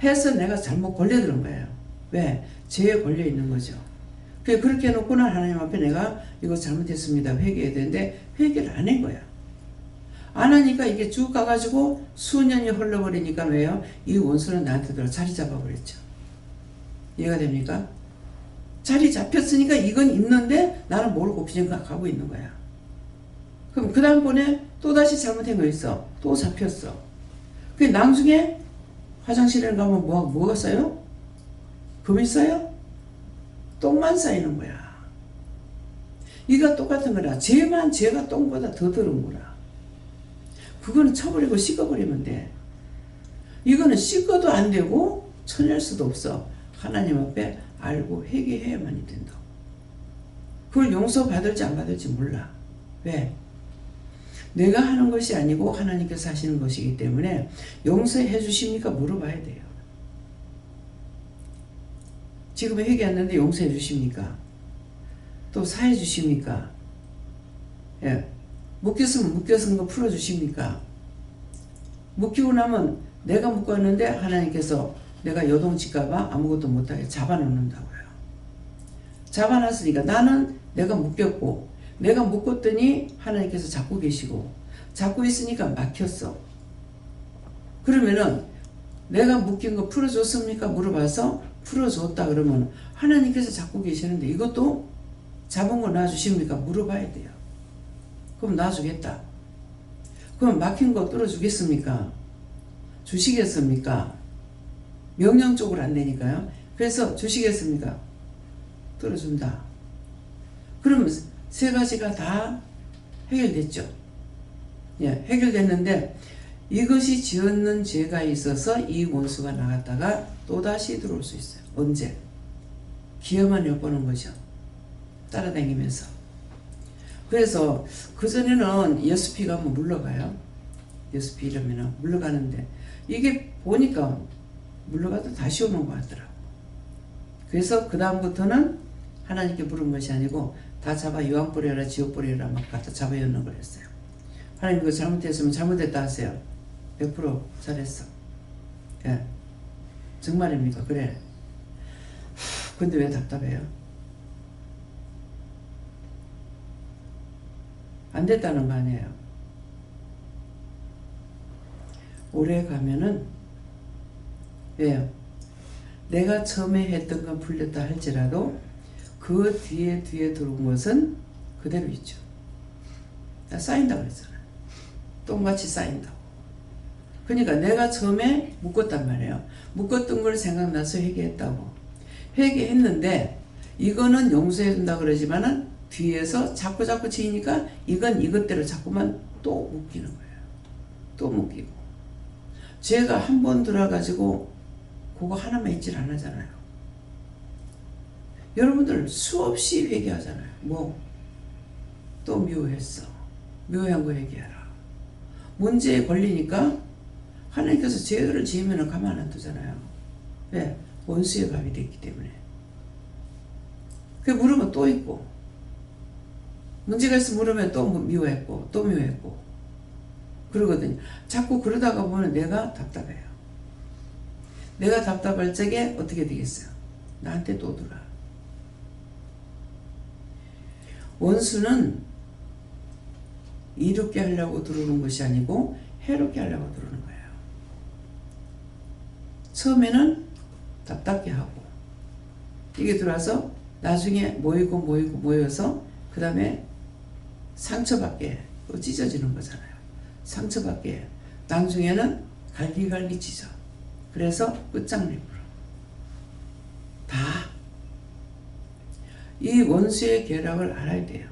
해서 내가 잘못 걸려들은 거예요. 왜? 죄에 걸려 있는 거죠. 그렇게 해놓고는 하나님 앞에 내가 이거 잘못했습니다. 회개해야 되는데 회개를 안 한 거야. 안 하니까 이게 쭉 가가지고 수년이 흘러버리니까 왜요? 이 원수는 나한테 들어 자리 잡아버렸죠. 이해가 됩니까? 자리 잡혔으니까 이건 있는데 나는 모르고 그냥 가고 있는 거야. 그럼 그 다음번에 또다시 잘못한 거 있어. 또 잡혔어. 그 나중에 화장실에 가면 뭐가 쌓여? 금이 쌓여? 똥만 쌓이는 거야. 이가 똑같은 거라. 죄만 죄가 똥보다 더 더러운 거라. 그거는 쳐버리고 씻어버리면 돼. 이거는 씻어도 안 되고 쳐낼 수도 없어. 하나님 앞에 알고 회개해야만이 된다. 그걸 용서받을지 안 받을지 몰라. 왜? 내가 하는 것이 아니고 하나님께서 하시는 것이기 때문에 용서해 주십니까? 물어봐야 돼요. 지금 회개했는데 용서해 주십니까? 또 사해 주십니까? 예. 묶였으면 묶였은 거 풀어 주십니까? 묶이고 나면 내가 묶었는데 하나님께서 내가 요동칠까봐 아무것도 못하게 잡아놓는다고요. 잡아놨으니까 나는 내가 묶였고 내가 묶었더니 하나님께서 잡고 계시고 잡고 있으니까 막혔어. 그러면은 내가 묶인 거 풀어줬습니까? 물어봐서 풀어줬다 그러면 하나님께서 잡고 계시는데 이것도 잡은 거 놔주십니까? 물어봐야 돼요. 그럼 놔주겠다. 그럼 막힌 거 뚫어주겠습니까? 주시겠습니까? 명령적으로 안 되니까요. 그래서 주시겠습니까? 뚫어준다. 그럼 세 가지가 다 해결됐죠. 예, 해결됐는데 이것이 지었는 죄가 있어서 이 원수가 나갔다가 또다시 들어올 수 있어요. 언제? 기회만 엿보는 거죠. 따라다니면서. 그래서 그전에는 여수피 가면 물러가요. 여수피 이러면 물러가는데 이게 보니까 물러가도 다시 오는 것 같더라고. 그래서 그 다음부터는 하나님께 물은 것이 아니고 다 잡아 유황 뿌려라 지옥 뿌려라 막 갖다 잡아 였는 걸 했어요. 하나님 그거 잘못했으면 잘못했다 하세요. 100% 잘했어. 예. 정말입니까? 그래. 근데 왜 답답해요? 안 됐다는 거 아니에요. 오래 가면은 왜요? 내가 처음에 했던 건 풀렸다 할지라도 그 뒤에 들어온 것은 그대로 있죠. 쌓인다고 그랬잖아요. 똥같이 쌓인다고. 그러니까 내가 처음에 묶었단 말이에요. 묶었던 걸 생각나서 회개했다고. 회개했는데 이거는 용서해준다 그러지만은 뒤에서 자꾸 지니까 이건 이것대로 자꾸만 또 묶이는 거예요. 또 묶이고. 죄가 한 번 들어가지고 그거 하나만 있질 않잖아요. 여러분들 수없이 회개하잖아요. 뭐 또 묘했어. 묘한 거 회개하라. 문제에 걸리니까 하나님께서 죄를 지으면 가만 안 두잖아요. 왜? 원수의 밥이 됐기 때문에. 그 물으면 또 있고 문제가 있으면 물으면 또 묘했고 또 묘했고 그러거든요. 자꾸 그러다가 보면 내가 답답해요. 내가 답답할 적에 어떻게 되겠어요? 나한테 또 들어와. 원수는 이롭게 하려고 들어오는 것이 아니고 해롭게 하려고 들어오는 거예요. 처음에는 답답게 하고 이게 들어와서 나중에 모여서 그 다음에 상처받게 찢어지는 거잖아요. 상처받게 나중에는 갈기갈기 찢어. 그래서 끝장내버려. 다 이 원수의 계략을 알아야 돼요.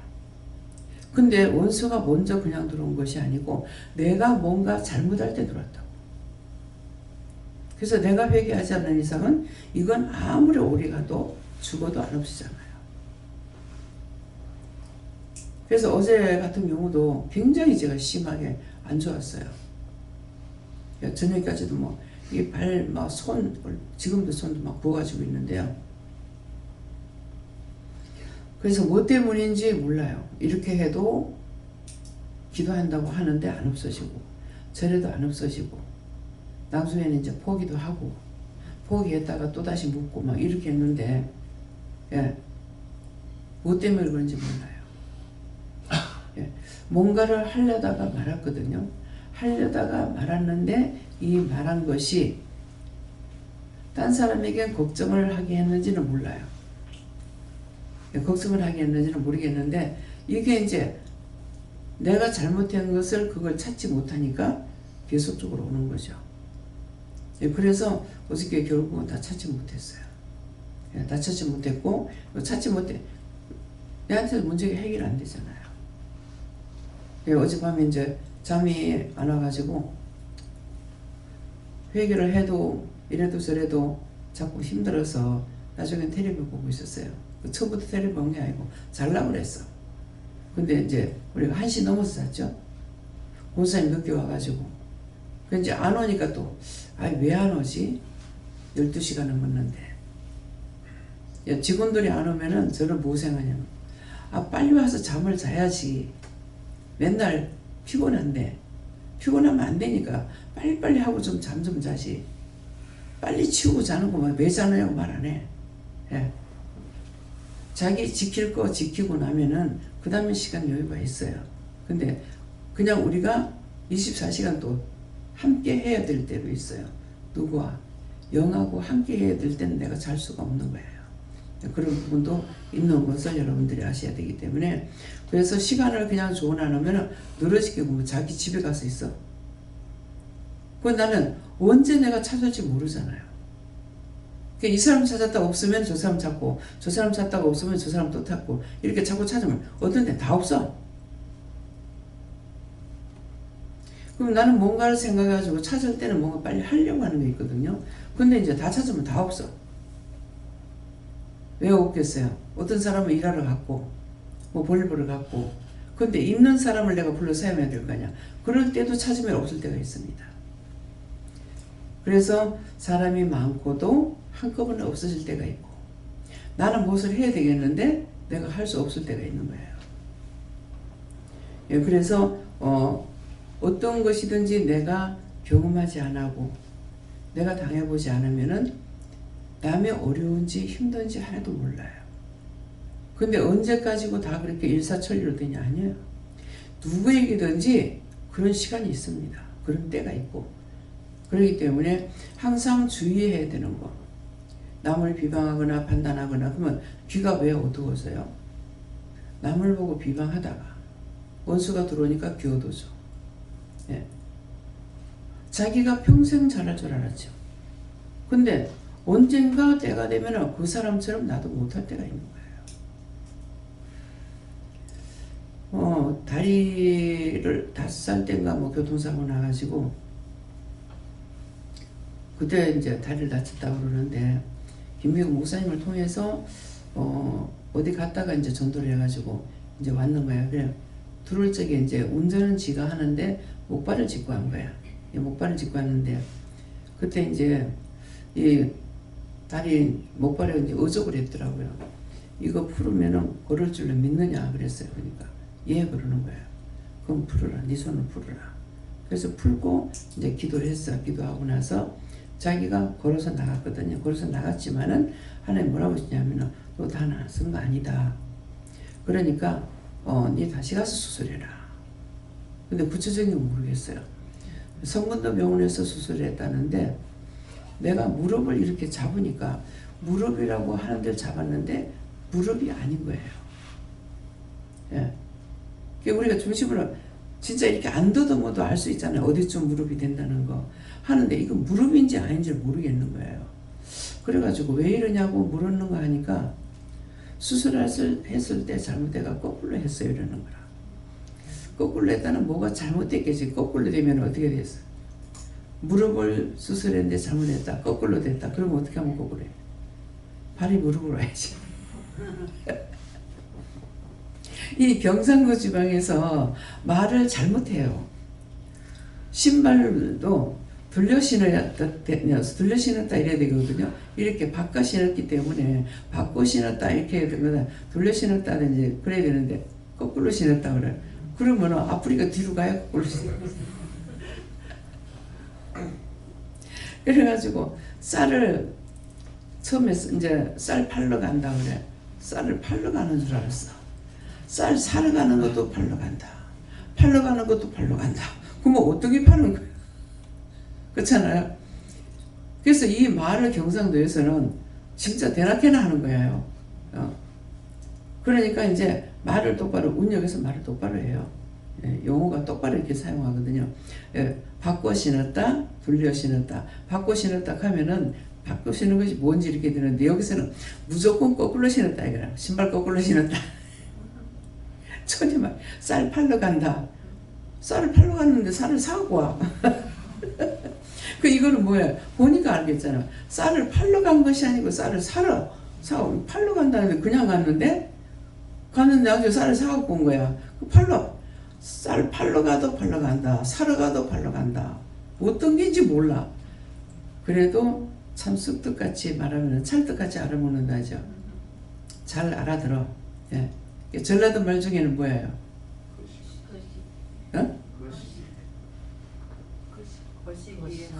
근데 원수가 먼저 그냥 들어온 것이 아니고 내가 뭔가 잘못할 때 들어왔다고. 그래서 내가 회개하지 않는 이상은 이건 아무리 오래 가도 죽어도 안 없어지잖아요. 그래서 어제 같은 경우도 굉장히 제가 심하게 안 좋았어요. 저녁까지도 뭐 이 발 막 손 지금도 손도 막 부어가지고 있는데요. 그래서 뭐 때문인지 몰라요. 이렇게 해도 기도한다고 하는데 안 없어지고 저래도 안 없어지고 나중에는 이제 포기도 하고 포기했다가 또다시 묻고 막 이렇게 했는데 예, 뭐 때문에 그런지 몰라요. 예, 뭔가를 하려다가 말았거든요. 하려다가 말았는데 이 말한 것이 딴 사람에게 걱정을 하게 했는지는 몰라요. 걱정을 하게 했는지는 모르겠는데 이게 이제 내가 잘못한 것을 그걸 찾지 못하니까 계속적으로 오는 거죠. 그래서 어저께 결국은 다 찾지 못했어요. 다 찾지 못했고 찾지 못해 내한테 문제가 해결 안 되잖아요. 어젯밤에 이제 잠이 안 와가지고 회개를 해도 이래도 저래도 자꾸 힘들어서 나중엔 텔레비 보고 있었어요. 처음부터 텔레비 본 게 아니고 자려고 그랬어. 근데 이제 우리가 1시 넘어서 잤죠. 권사님 늦게 와가지고 이제 안 오니까 또 왜 안 오지? 12시가 넘었는데 직원들이 안 오면은 저는 뭐 생각하냐면 빨리 와서 잠을 자야지. 맨날 피곤한데 피곤하면 안 되니까 빨리빨리 하고 좀 잠 좀 자지. 빨리 치우고 자는 거만 왜 자느냐고 말 안 해. 예. 자기 지킬 거 지키고 나면은 그 다음에 시간 여유가 있어요. 근데 그냥 우리가 24시간 또 함께 해야 될 때도 있어요. 누구와? 영하고 함께 해야 될 때는 내가 잘 수가 없는 거예요. 그런 부분도 있는 것을 여러분들이 아셔야 되기 때문에, 그래서 시간을 그냥 조언 안 하면 늘어지게 보면 자기 집에 가서 있어. 그 나는 언제 내가 찾을지 모르잖아요. 이 사람 찾았다가 없으면 저 사람 찾고, 저 사람 찾다가 없으면 저 사람 또 찾고, 이렇게 자꾸 찾으면 어떤 데 다 없어. 그럼 나는 뭔가를 생각해가지고 찾을 때는 뭔가 빨리 하려고 하는 게 있거든요. 근데 이제 다 찾으면 다 없어. 왜 없겠어요? 어떤 사람은 일하러 갔고, 뭐 볼 보러 갔고, 근데 있는 사람을 내가 불러 세워야 될 거 아니야. 그럴 때도 찾으면 없을 때가 있습니다. 그래서 사람이 많고도 한꺼번에 없어질 때가 있고, 나는 무엇을 해야 되겠는데 내가 할 수 없을 때가 있는 거예요. 예, 그래서 어떤 것이든지 내가 경험하지 않고 내가 당해보지 않으면은 남의 어려운지 힘든지 하나도 몰라요. 근데 언제까지고 다 그렇게 일사천리로 되냐? 아니에요. 누구에게든지 그런 시간이 있습니다. 그런 때가 있고. 그렇기 때문에 항상 주의해야 되는 거. 남을 비방하거나 판단하거나 그러면 귀가 왜 어두워져요? 남을 보고 비방하다가 원수가 들어오니까 귀 어두워져. 예. 자기가 평생 잘할 줄 알았죠. 근데 언젠가 때가 되면 그 사람처럼 나도 못할 때가 있는 거예요. 다리를 5살 때인가 뭐 교통사고 나가지고, 그때 이제 다리를 다쳤다고 그러는데, 김미국 목사님을 통해서, 어디 갔다가 이제 전도를 해가지고 이제 왔는 거야. 그래. 들어올 적에 이제 운전은 지가 하는데 목발을 짚고 한 거야. 목발을 짚고 왔는데, 그때 이제 이 다리 목발에 이제 어족을 했더라고요. 이거 풀으면은 걸을 줄로 믿느냐 그랬어요. 그러니까 예 그러는 거예요. 그럼 풀어라. 네 손을 풀어라. 그래서 풀고 이제 기도를 했어. 기도하고 나서 자기가 걸어서 나갔거든요. 걸어서 나갔지만은 하나님 뭐라고 했냐면은 너 다 나선 거 아니다. 그러니까 네 다시 가서 수술해라. 근데 구체적인 건 모르겠어요. 성근도 병원에서 수술을 했다는데, 내가 무릎을 이렇게 잡으니까 무릎이라고 하는 데를 잡았는데 무릎이 아닌 거예요. 예. 그러니까 우리가 중심으로 진짜 이렇게 안 더듬어도 알 수 있잖아요. 어디쯤 무릎이 된다는 거. 하는데 이건 무릎인지 아닌지 모르겠는 거예요. 그래가지고 왜 이러냐고 물었는 거 하니까 수술했을 때 잘못해가 거꾸로 했어요. 이러는 거라. 거꾸로 했다는 뭐가 잘못됐겠지. 거꾸로 되면 어떻게 됐어? 무릎을 수술했는데 잘못했다. 거꾸로 됐다. 그럼 어떻게 하면 거꾸로 해? 발이 무릎으로 와야지. 이 경상도 지방에서 말을 잘못해요. 신발도 돌려 신었다 이래야 되거든요. 이렇게 바꿔 신었기 때문에 바꿔 신었다 이렇게 해야 되거든. 돌려 신었다든지 그래야 되는데 거꾸로 신었다 그래. 그러면 앞으리가 뒤로 가야 거꾸로 신었다. 그래가지고 쌀을 처음에 이제 쌀 팔러 간다 그래. 쌀을 팔러 가는 줄 알았어. 쌀 사러 가는 것도 팔러 간다. 팔러 가는 것도 팔러 간다. 그러면 어떻게 파는 거야? 그렇잖아요. 그래서 이 말을 경상도에서는 진짜 대낮게나 하는 거예요. 그러니까 이제 말을 똑바로, 운역에서 말을 똑바로 해요. 예, 용어가 똑바로 이렇게 사용하거든요. 예, 바꿔 신었다, 돌려 신었다. 바꿔 신었다 하면은 바꿔 신은 것이 뭔지 이렇게 되는데, 여기서는 무조건 거꾸로 신었다 이거라. 신발 거꾸로 신었다. 천지말 쌀 팔러 간다. 쌀을 팔러 갔는데 쌀을 사고 와. 이거는 뭐야? 보니까 알겠잖아. 쌀을 팔러 간 것이 아니고 쌀을 팔러 간다는데 그냥 갔는데 아주 쌀을 사갖고 온 거야. 쌀 팔러 가도 팔러 간다. 사러 가도 팔러 간다. 어떤 게인지 몰라. 그래도 참 쑥떡같이 말하면 찰떡같이 알아먹는다죠. 잘 알아들어. 예. 전라도 말 중에는 뭐예요?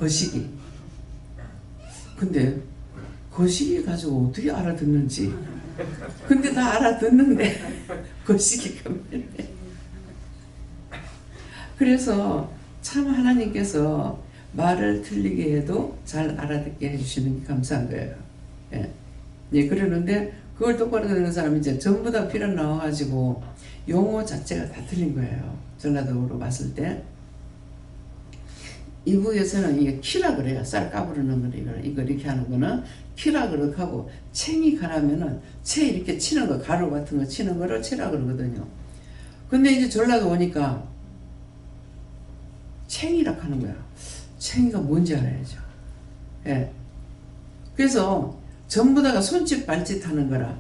거시기. 근데 거시기 가지고 어떻게 알아듣는지. 근데 다 알아듣는데 거시기가 뭐래. 그래서 참 하나님께서 말을 틀리게 해도 잘 알아듣게 해주시는 게 감사한 거예요. 예. 예, 그러는데 그걸 똑바로 듣는 사람이 이제 전부 다 피로 나와가지고 용어 자체가 다 틀린 거예요. 전라도로 봤을 때. 이북에서는 이게 키라 그래요. 쌀 까부르는 거, 이거 이렇게 하는 거는 키라 그렇게 하고, 챙이 가라면은 채 이렇게 치는 거, 가루 같은 거 치는 거를 채라 그러거든요. 근데 이제 전라도 오니까 챙이라 하는 거야. 챙이가 뭔지 알아야죠. 예. 그래서 전부 다가 손짓 발짓 하는 거라.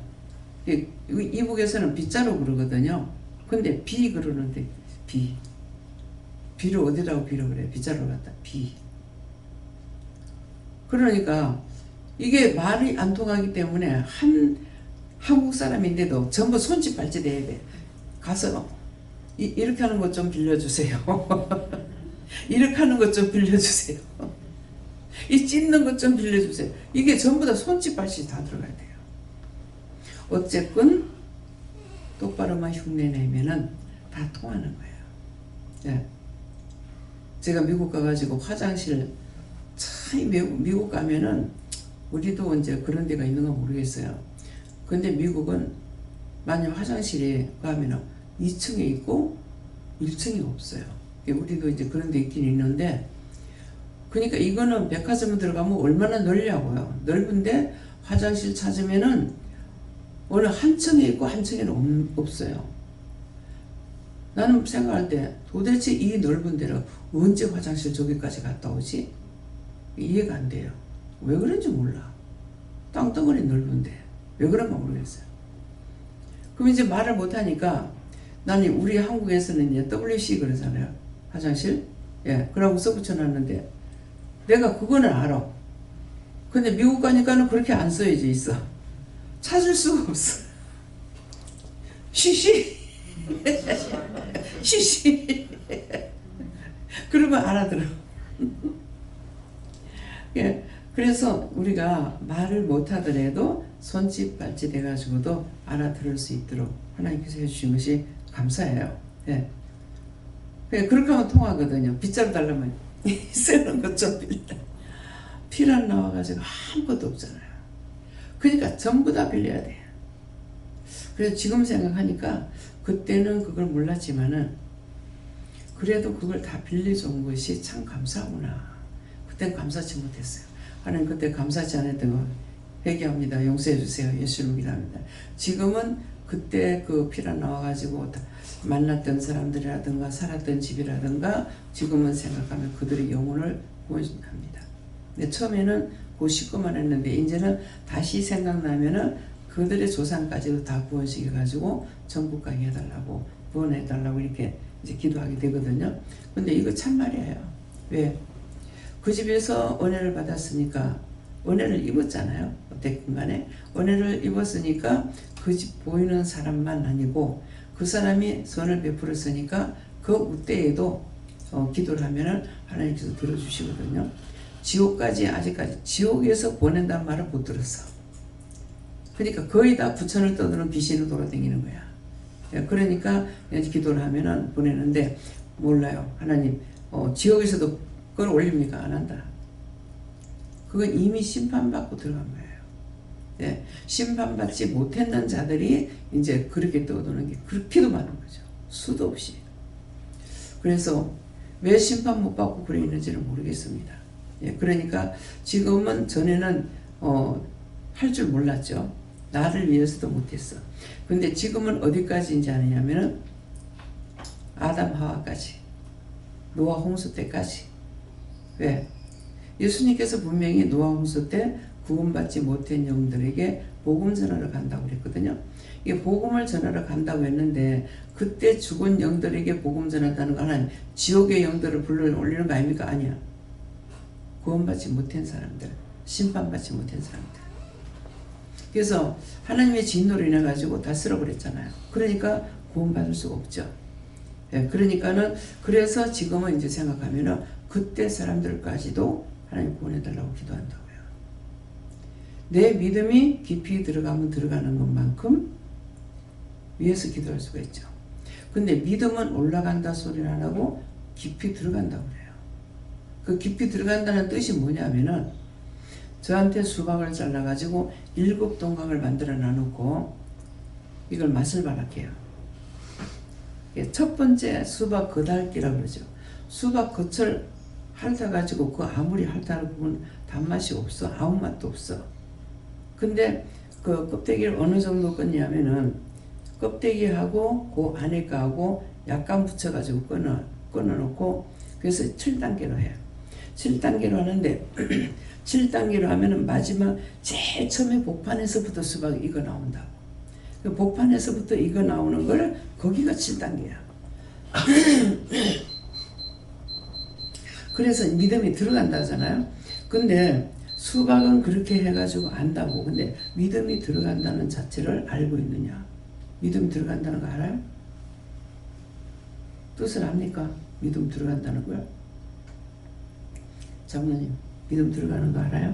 이북에서는 빗자루 그러거든요. 근데 비 그러는데, 비. 비를 어디라고 비로 그래? 빗자루 갖다 비. 그러니까 이게 말이 안 통하기 때문에 한국 사람인데도 전부 손짓 발짓 해야 돼. 가서 이렇게 하는 것 좀 빌려주세요. 이렇게 하는 것 좀 빌려주세요. 이 찢는 것 좀 빌려주세요. 이게 전부 다 손짓 발짓 다 들어가야 돼요. 어쨌건 똑바로만 흉내내면은 다 통하는 거예요. 예. 제가 미국 가가지고 화장실 참 미국 가면은 우리도 이제 그런 데가 있는가 모르겠어요. 근데 미국은 만약 화장실에 가면은 2층에 있고 1층이 없어요. 우리도 이제 그런 데 있긴 있는데, 그러니까 이거는 백화점에 들어가면 얼마나 넓냐고요. 넓은데 화장실 찾으면은 어느 한 층에 있고 한 층에는 없어요. 나는 생각할 때 도대체 이 넓은 데를 언제 화장실 저기까지 갔다 오지? 이해가 안 돼요. 왜 그런지 몰라. 땅덩어리 넓은데 왜 그런가 모르겠어요. 그럼 이제 말을 못하니까, 나는 우리 한국에서는 이제 WC 그러잖아요. 화장실. 예, 그러고 써붙여놨는데 내가 그거는 알아. 근데 미국 가니까는 그렇게 안 써야지 있어. 찾을 수가 없어. 쉬쉬. 쉬쉬. 그러면 알아들어. 예, 그래서 우리가 말을 못하더라도 손짓 발짓 해가지고도 알아들을 수 있도록 하나님께서 해주신 것이 감사해요. 예. 그렇게 하면 통하거든요. 빗자루 달라면 쓰는 것 좀 빌려. 피란 나와가지고 아무것도 없잖아요. 그러니까 전부 다 빌려야 돼요. 그래서 지금 생각하니까 그때는 그걸 몰랐지만은 그래도 그걸 다 빌려준 것이 참 감사하구나. 그땐 감사치 못했어요. 하나님 그때 감사치 않았던 거 회개합니다. 용서해 주세요. 예수를 믿습니다. 지금은 그때 그 피라 나와가지고 만났던 사람들이라든가 살았던 집이라든가 지금은 생각하면 그들의 영혼을 구원합니다. 근데 처음에는 그 식구만 했는데 이제는 다시 생각나면은 그들의 조상까지도 다 구원시켜가지고 천국 가게 해달라고 구원해달라고 이렇게 이제 기도하게 되거든요. 근데 이거 참말이에요. 왜? 그 집에서 은혜를 받았으니까 은혜를 입었잖아요. 어쨌든 간에 은혜를 입었으니까 그 집 보이는 사람만 아니고 그 사람이 선을 베풀었으니까 그 우때에도 기도를 하면은 하나님께서 들어주시거든요. 지옥까지 아직까지 지옥에서 보낸다는 말을 못 들었어. 그러니까 거의 다 부천을 떠드는 귀신으로 돌아다니는 거야. 그러니까 기도를 하면은 보내는데 몰라요. 하나님 지옥에서도 그걸 올립니까? 안 한다. 그건 이미 심판받고 들어간 거예요. 예, 심판받지 못했는 자들이 이제 그렇게 떠도는 게 그렇게도 많은 거죠. 수도 없이. 그래서 왜 심판 못 받고 그래 있는지는 모르겠습니다. 예, 그러니까 지금은 전에는 할 줄 몰랐죠. 나를 위해서도 못했어. 근데 지금은 어디까지 이제 하느냐면은 아담 하와까지, 노아 홍수 때까지. 왜? 예수님께서 분명히 노아 홍수 때 구원받지 못한 영들에게 복음 전하러 간다고 그랬거든요. 이게 복음을 전하러 간다고 했는데 그때 죽은 영들에게 복음 전한다는 거 하나님 지옥의 영들을 불러 올리는 거 아닙니까? 아니야. 구원받지 못한 사람들, 심판받지 못한 사람들. 그래서 하나님의 진노로 인해 가지고 다 쓸어버렸잖아요. 그러니까 구원받을 수가 없죠. 예, 그러니까는 그래서 지금은 이제 생각하면은 그때 사람들까지도 하나님 구원해달라고 기도한다고요. 내 믿음이 깊이 들어가면 들어가는 것만큼 위에서 기도할 수가 있죠. 근데 믿음은 올라간다 소리를 안 하고 깊이 들어간다고 그래요. 그 깊이 들어간다는 뜻이 뭐냐면은 저한테 수박을 잘라가지고 7동강을 만들어 놔놓고 이걸 맛을 봐랄게요. 첫 번째 수박 겉핥기라고 그러죠. 수박 겉을 핥아가지고 그 아무리 핥아보면 단맛이 없어. 아무 맛도 없어. 근데 그 껍데기를 어느 정도 껐냐면은 껍데기하고 그 안에 거하고 약간 붙여가지고 끊어놓고 그래서 7단계로 해요. 7단계로 하는데 7단계로 하면은 마지막 제일 처음에 복판에서부터 수박이 익어 나온다고. 그 복판에서부터 익어 나오는 걸 거기가 7단계야. 그래서 믿음이 들어간다잖아요. 근데 수박은 그렇게 해가지고 안다고. 근데 믿음이 들어간다는 자체를 알고 있느냐? 믿음이 들어간다는 거 알아요? 뜻을 압니까? 믿음 들어간다는 거요? 장로님, 믿음 들어가는 거 알아요?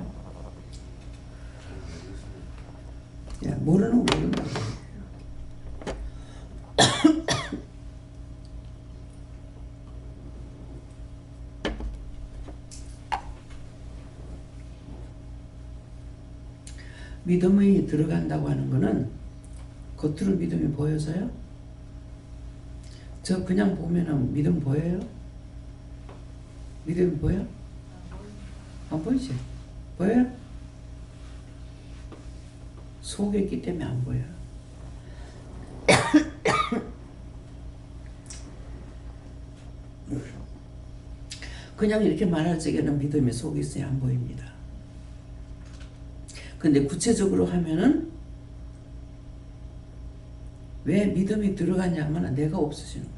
야, 모르는 거 모른다고. 믿음이 들어간다고 하는 거는 겉으로 믿음이 보여져요? 저 그냥 보면은 믿음 보여요? 믿음이 보여? 안 보이지? 보여요? 속에 있기 때문에 안 보여요. 그냥 이렇게 말할 적에는 믿음이 속에 있어야 안 보입니다. 근데 구체적으로 하면은 왜 믿음이 들어가냐면 내가 없어지는 거예요.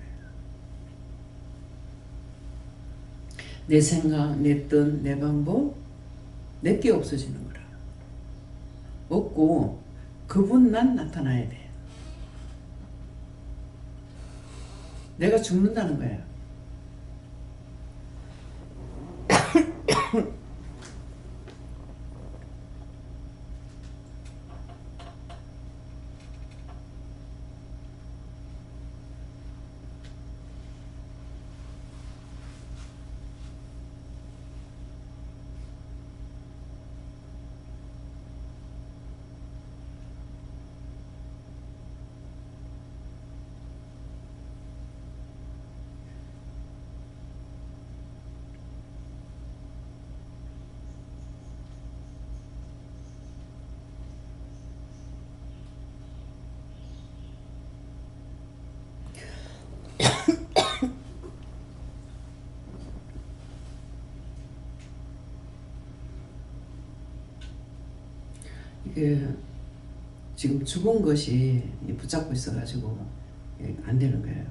내 생각, 내 뜻, 내 방법, 내게 없어지는 거라. 없고 그분만 나타나야 돼. 내가 죽는다는 거예요. 이게 지금 죽은 것이 붙잡고 있어가지고 안 되는 거예요.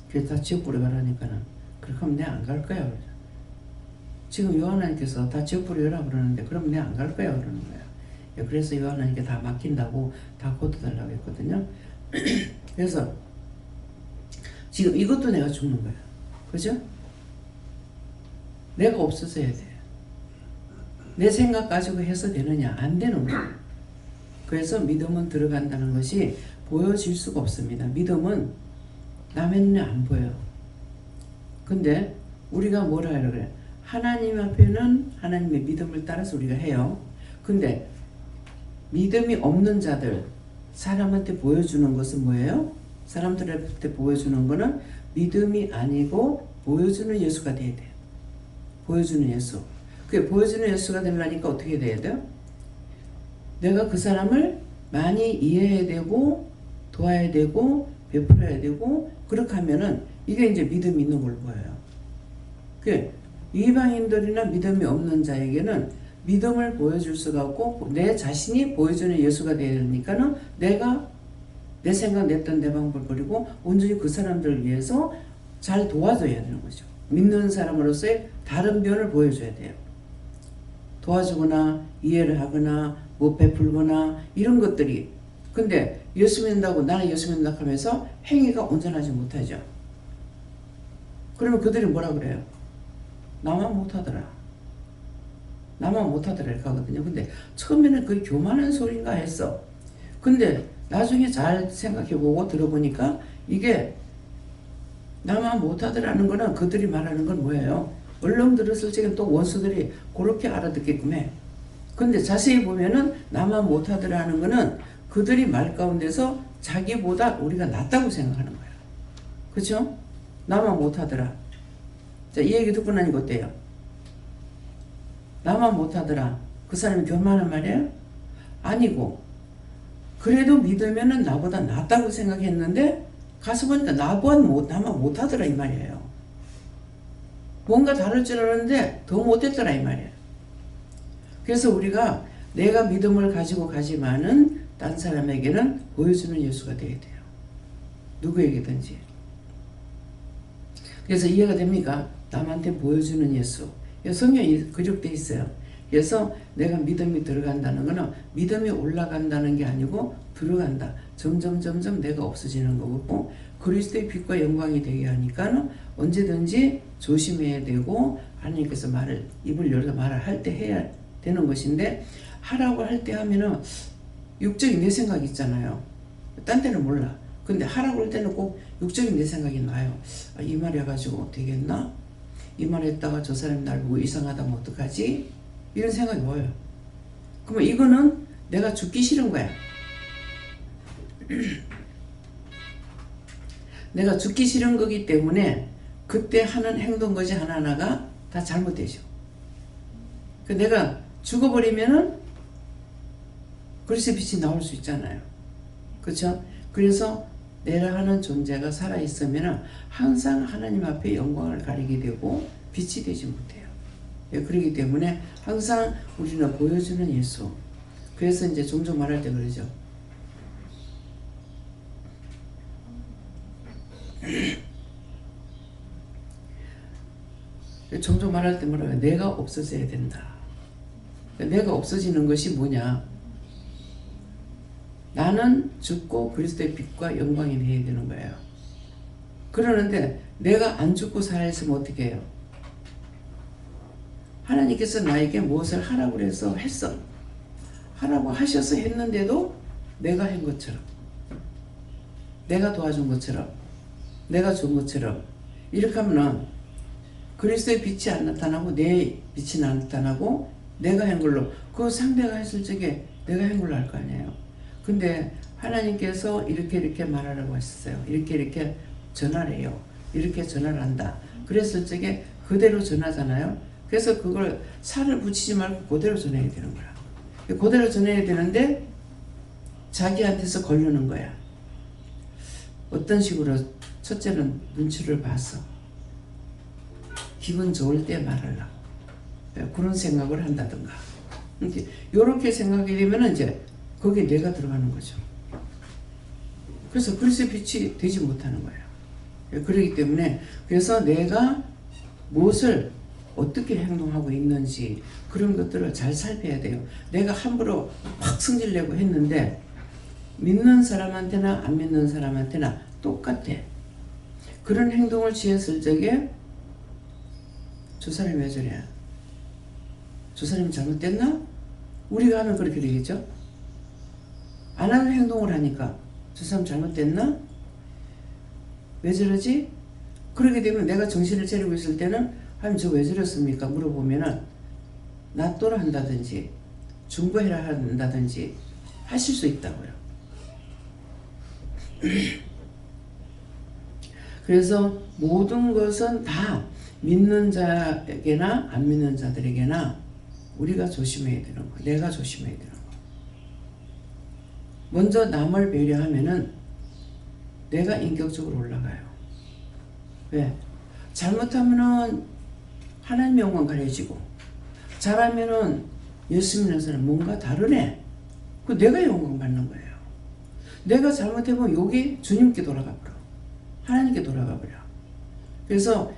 그래서 다 지옥불에 가라니까는 그렇게 하면 내가 안 갈 거야. 지금 요한하나님께서 다 지옥불에 가라 그러는데 그러면 내가 안 갈 거야 그러는 거야. 그래서 요한하나님께 다 맡긴다고 다 걷어달라고 했거든요. 그래서 지금 이것도 내가 죽는 거야. 그죠? 내가 없어져야 돼. 내 생각 가지고 해서 되느냐? 안 되는 거예요. 그래서 믿음은 들어간다는 것이 보여질 수가 없습니다. 믿음은 남의 눈에 안 보여. 근데 우리가 뭐라 하려고 그래? 하나님 앞에는 하나님의 믿음을 따라서 우리가 해요. 근데 믿음이 없는 자들, 사람한테 보여주는 것은 뭐예요? 사람들한테 보여주는 거는 믿음이 아니고 보여주는 예수가 돼야 돼요. 보여주는 예수. 그게 보여주는 예수가 되려니까 어떻게 돼야 돼요? 내가 그 사람을 많이 이해해야 되고 도와야 되고 베풀어야 되고 그렇게 하면은 이게 이제 믿음이 있는 걸로 보여요. 그 이방인들이나 믿음이 없는 자에게는 믿음을 보여줄 수가 없고 내 자신이 보여주는 예수가 되야 되니까는 내가 내 생각, 내 뜻, 내 방법을 버리고 온전히 그 사람들을 위해서 잘 도와줘야 되는 거죠. 믿는 사람으로서의 다른 면을 보여줘야 돼요. 도와주거나 이해를 하거나 뭐 베풀거나 이런 것들이. 근데 예수 믿는다고 나는 예수 믿는다 하면서 행위가 온전하지 못하죠. 그러면 그들이 뭐라 그래요? 나만 못하더라. 나만 못하더라 이렇게 하거든요. 근데 처음에는 그게 교만한 소리인가 했어. 근데 나중에 잘 생각해보고 들어보니까 이게 나만 못하더라는 거는 그들이 말하는 건 뭐예요? 얼렁 들었을 적엔 또 원수들이 그렇게 알아듣게끔 해. 근데 자세히 보면은 나만 못하더라 하는 거는 그들이 말 가운데서 자기보다 우리가 낫다고 생각하는 거야. 그쵸? 나만 못하더라. 자, 이 얘기 듣고 나니까 어때요? 나만 못하더라. 그 사람이 교만한 말이에요? 아니고, 그래도 믿으면은 나보다 낫다고 생각했는데, 가서 보니까 나만 못하더라, 이 말이에요. 뭔가 다를 줄 알았는데, 더 못했더라, 이 말이에요. 그래서 우리가 내가 믿음을 가지고 가지만은, 딴 사람에게는 보여주는 예수가 되어야 돼요. 누구에게든지. 그래서 이해가 됩니까? 남한테 보여주는 예수. 성경이 기록되어 있어요. 그래서 내가 믿음이 들어간다는 거는 믿음이 올라간다는 게 아니고 들어간다. 점점 내가 없어지는 거고 그리스도의 빛과 영광이 되게 하니까 언제든지 조심해야 되고 하나님께서 입을 열어서 말을 할 때 해야 되는 것인데 하라고 할 때 하면은 육적인 내 생각이 있잖아요. 딴 때는 몰라. 근데 하라고 할 때는 꼭 육적인 내 생각이 나요. 이 말 해가지고 되겠나? 이 말 했다가 저 사람이 날 보고 이상하다면 어떡하지? 이런 생각이 와요. 그러면 이거는 내가 죽기 싫은 거야. 내가 죽기 싫은 거기 때문에 그때 하는 행동 것이 하나하나가 다 잘못되죠. 내가 죽어버리면은 그리스도의 빛이 나올 수 있잖아요. 그렇죠? 그래서 내가 하는 존재가 살아있으면 항상 하나님 앞에 영광을 가리게 되고 빛이 되지 못해요. 그렇기 때문에 항상 우리는 보여주는 예수. 그래서 이제 종종 말할 때 그러죠. 종종 말할 때 뭐라고 해요? 내가 없어져야 된다. 내가 없어지는 것이 뭐냐? 나는 죽고 그리스도의 빛과 영광이 되어야 되는 거예요. 그러는데 내가 안 죽고 살아있으면 어떻게 해요? 하나님께서 나에게 무엇을 하라고 해서 했어. 하라고 하셔서 했는데도 내가 한 것처럼, 내가 도와준 것처럼, 내가 준 것처럼 이렇게 하면은 그리스도의 빛이 안 나타나고 내 빛이 안 나타나고 내가 한 걸로 그 상대가 했을 적에 내가 한 걸로 할 거 아니에요. 근데 하나님께서 이렇게 말하라고 하셨어요. 이렇게 전하래요. 이렇게 전화를 한다. 그랬을 적에 그대로 전하잖아요. 그래서 그걸 살을 붙이지 말고 그대로 전해야 되는 거야. 그대로 전해야 되는데 자기한테서 걸르는 거야. 어떤 식으로? 첫째는 눈치를 봐서 기분 좋을 때 말하려고 그런 생각을 한다든가 이렇게 생각이 되면 이제 거기에 내가 들어가는 거죠. 그래서 그리스도의 빛이 되지 못하는 거예요. 그렇기 때문에 그래서 내가 무엇을 어떻게 행동하고 있는지 그런 것들을 잘 살펴야 돼요. 내가 함부로 막 승질내고 했는데 믿는 사람한테나 안 믿는 사람한테나 똑같아. 그런 행동을 취했을 적에 저 사람이 왜 저래? 저 사람이 잘못됐나? 우리가 하면 그렇게 되겠죠? 안 하는 행동을 하니까 저 사람 잘못됐나? 왜 저러지? 그러게 되면 내가 정신을 차리고 있을 때는 하나님 저 왜 저랬습니까? 물어보면은 낫도록 한다든지 중보해라 한다든지 하실 수 있다고요. 그래서 모든 것은 다 믿는 자에게나 안 믿는 자들에게나 우리가 조심해야 되는 거. 내가 조심해야 되는 거. 먼저 남을 배려하면은 내가 인격적으로 올라가요. 왜? 잘못하면은 하나님 영광 가려지고 잘하면은 예수 믿는 사람 뭔가 다르네. 그 내가 영광 받는 거예요. 내가 잘못해보면 여기 주님께 돌아가 버려. 하나님께 돌아가 버려. 그래서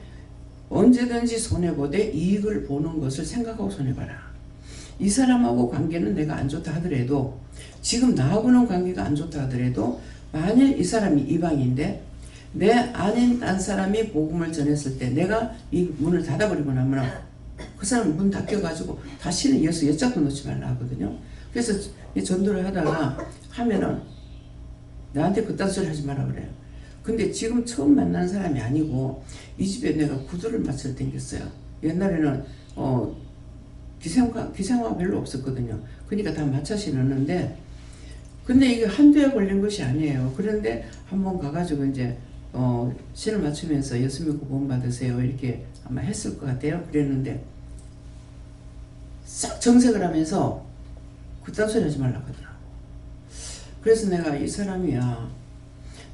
언제든지 손해보되 이익을 보는 것을 생각하고 손해봐라. 이 사람하고 관계는 내가 안 좋다 하더라도 지금 나하고는 관계가 안 좋다 하더라도 만일 이 사람이 이방인데 내 아닌 딴 사람이 복음을 전했을 때 내가 이 문을 닫아버리고 나면 그 사람 문 닫혀가지고 다시는 예수 여짝도 놓지 말라 하거든요. 그래서 이 전도를 하다가 하면은 나한테 그딴 소리 하지 마라 그래요. 근데 지금 처음 만난 사람이 아니고 이 집에 내가 구두를 맞춰 댕겼어요. 옛날에는 기생화 별로 없었거든요. 그러니까 다 맞춰 신었는데, 근데 이게 한두 해 걸린 것이 아니에요. 그런데 한번 가가지고 이제 신을 맞추면서 예수 믿고 구원 받으세요 이렇게 아마 했을 것 같아요. 그랬는데 싹 정색을 하면서 그딴 소리 하지 말라고 하더라고. 그래서 내가 이 사람이야,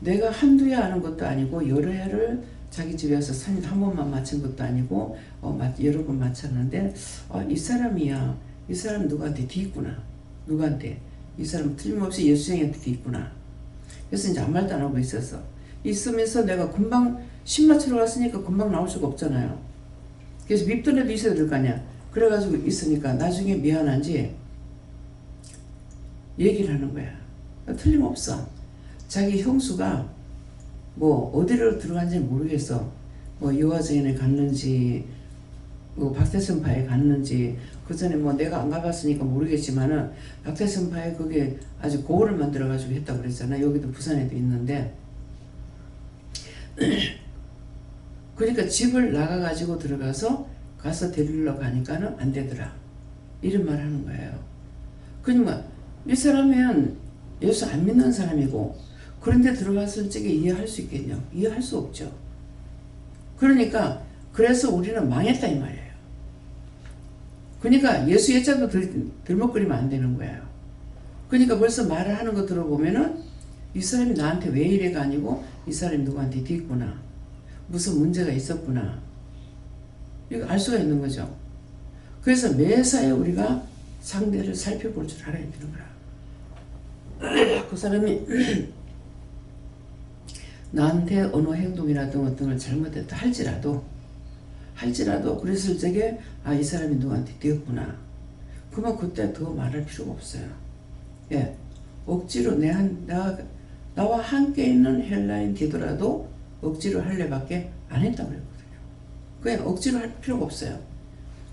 내가 한두 해 하는 것도 아니고 여러 해를 자기 집에 와서 한 번만 맞춘 것도 아니고 여러 번 맞췄는데 이 사람이야, 이 사람 누구한테 뒤있구나. 누구한테? 이 사람 틀림없이 예수님한테 뒤있구나. 그래서 이제 아무 말도 안 하고 있었어. 있으면서 내가 금방 신 맞추러 갔으니까 금방 나올 수가 없잖아요. 그래서 밉더라도 있어야 될 거 아니야. 그래가지고 있으니까 나중에 미안한지 얘기를 하는 거야. 틀림없어. 자기 형수가 뭐 어디로 들어간지 모르겠어. 뭐 여화정인에 갔는지 뭐 박태선파에 갔는지, 그 전에 뭐 내가 안 가봤으니까 모르겠지만은 박태선파에 그게 아주 고을을 만들어 가지고 했다고 그랬잖아. 여기도 부산에도 있는데 그러니까 집을 나가 가지고 들어가서 가서 데리러 가니까는 안 되더라. 이런 말 하는 거예요. 그러니까 이 사람은 예수 안 믿는 사람이고, 그런데 들어갔을 적에 이해할 수 있겠냐? 이해할 수 없죠. 그러니까 그래서 우리는 망했다 이 말이에요. 그러니까 예수 예자도 들먹거리면 안 되는 거예요. 그러니까 벌써 말을 하는 거 들어보면은 이 사람이 나한테 왜 이래가 아니고 이 사람이 누구한테 뒤있구나, 무슨 문제가 있었구나, 이거 알 수가 있는 거죠. 그래서 매사에 우리가 상대를 살펴볼 줄 알아야 되는 거야. 그 사람이 나한테 어느 행동이라든 어떤 걸 잘못했다 할지라도 그랬을 적에 이 사람이 누구한테 뒤었구나. 그러면 그때 더 말할 필요가 없어요. 예, 억지로 나와 함께 있는 헬라인 되더라도 억지로 할래밖에 안 했다고 그랬거든요. 그냥 억지로 할 필요가 없어요.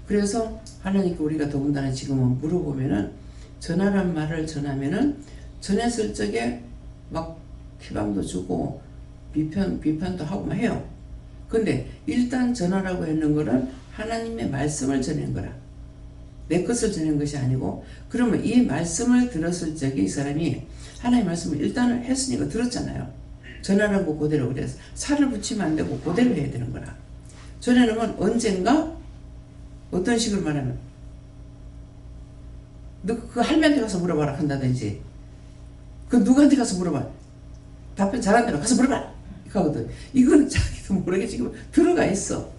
그래서 하나님께 우리가 더군다나 지금은 물어보면은, 전하란 말을 전하면은 전했을 적에 막 희망도 주고 비판도 하고 막 해요. 근데 일단 전하라고 했는 거는 하나님의 말씀을 전한 거라. 내 것을 전한 것이 아니고, 그러면 이 말씀을 들었을 적에 이 사람이 하나님의 말씀을 일단은 했으니까 들었잖아요. 전하라고 그대로 그래서 살을 붙이면 안 되고 그대로 해야 되는 거라. 전해놓으면 언젠가 어떤 식으로 말하면 너 그 할머니한테 가서 물어봐라 한다든지, 그 누구한테 가서 물어봐, 답변 잘한 대로 가서 물어봐 이거거든. 이거는 자기도 모르게 지금 들어가 있어.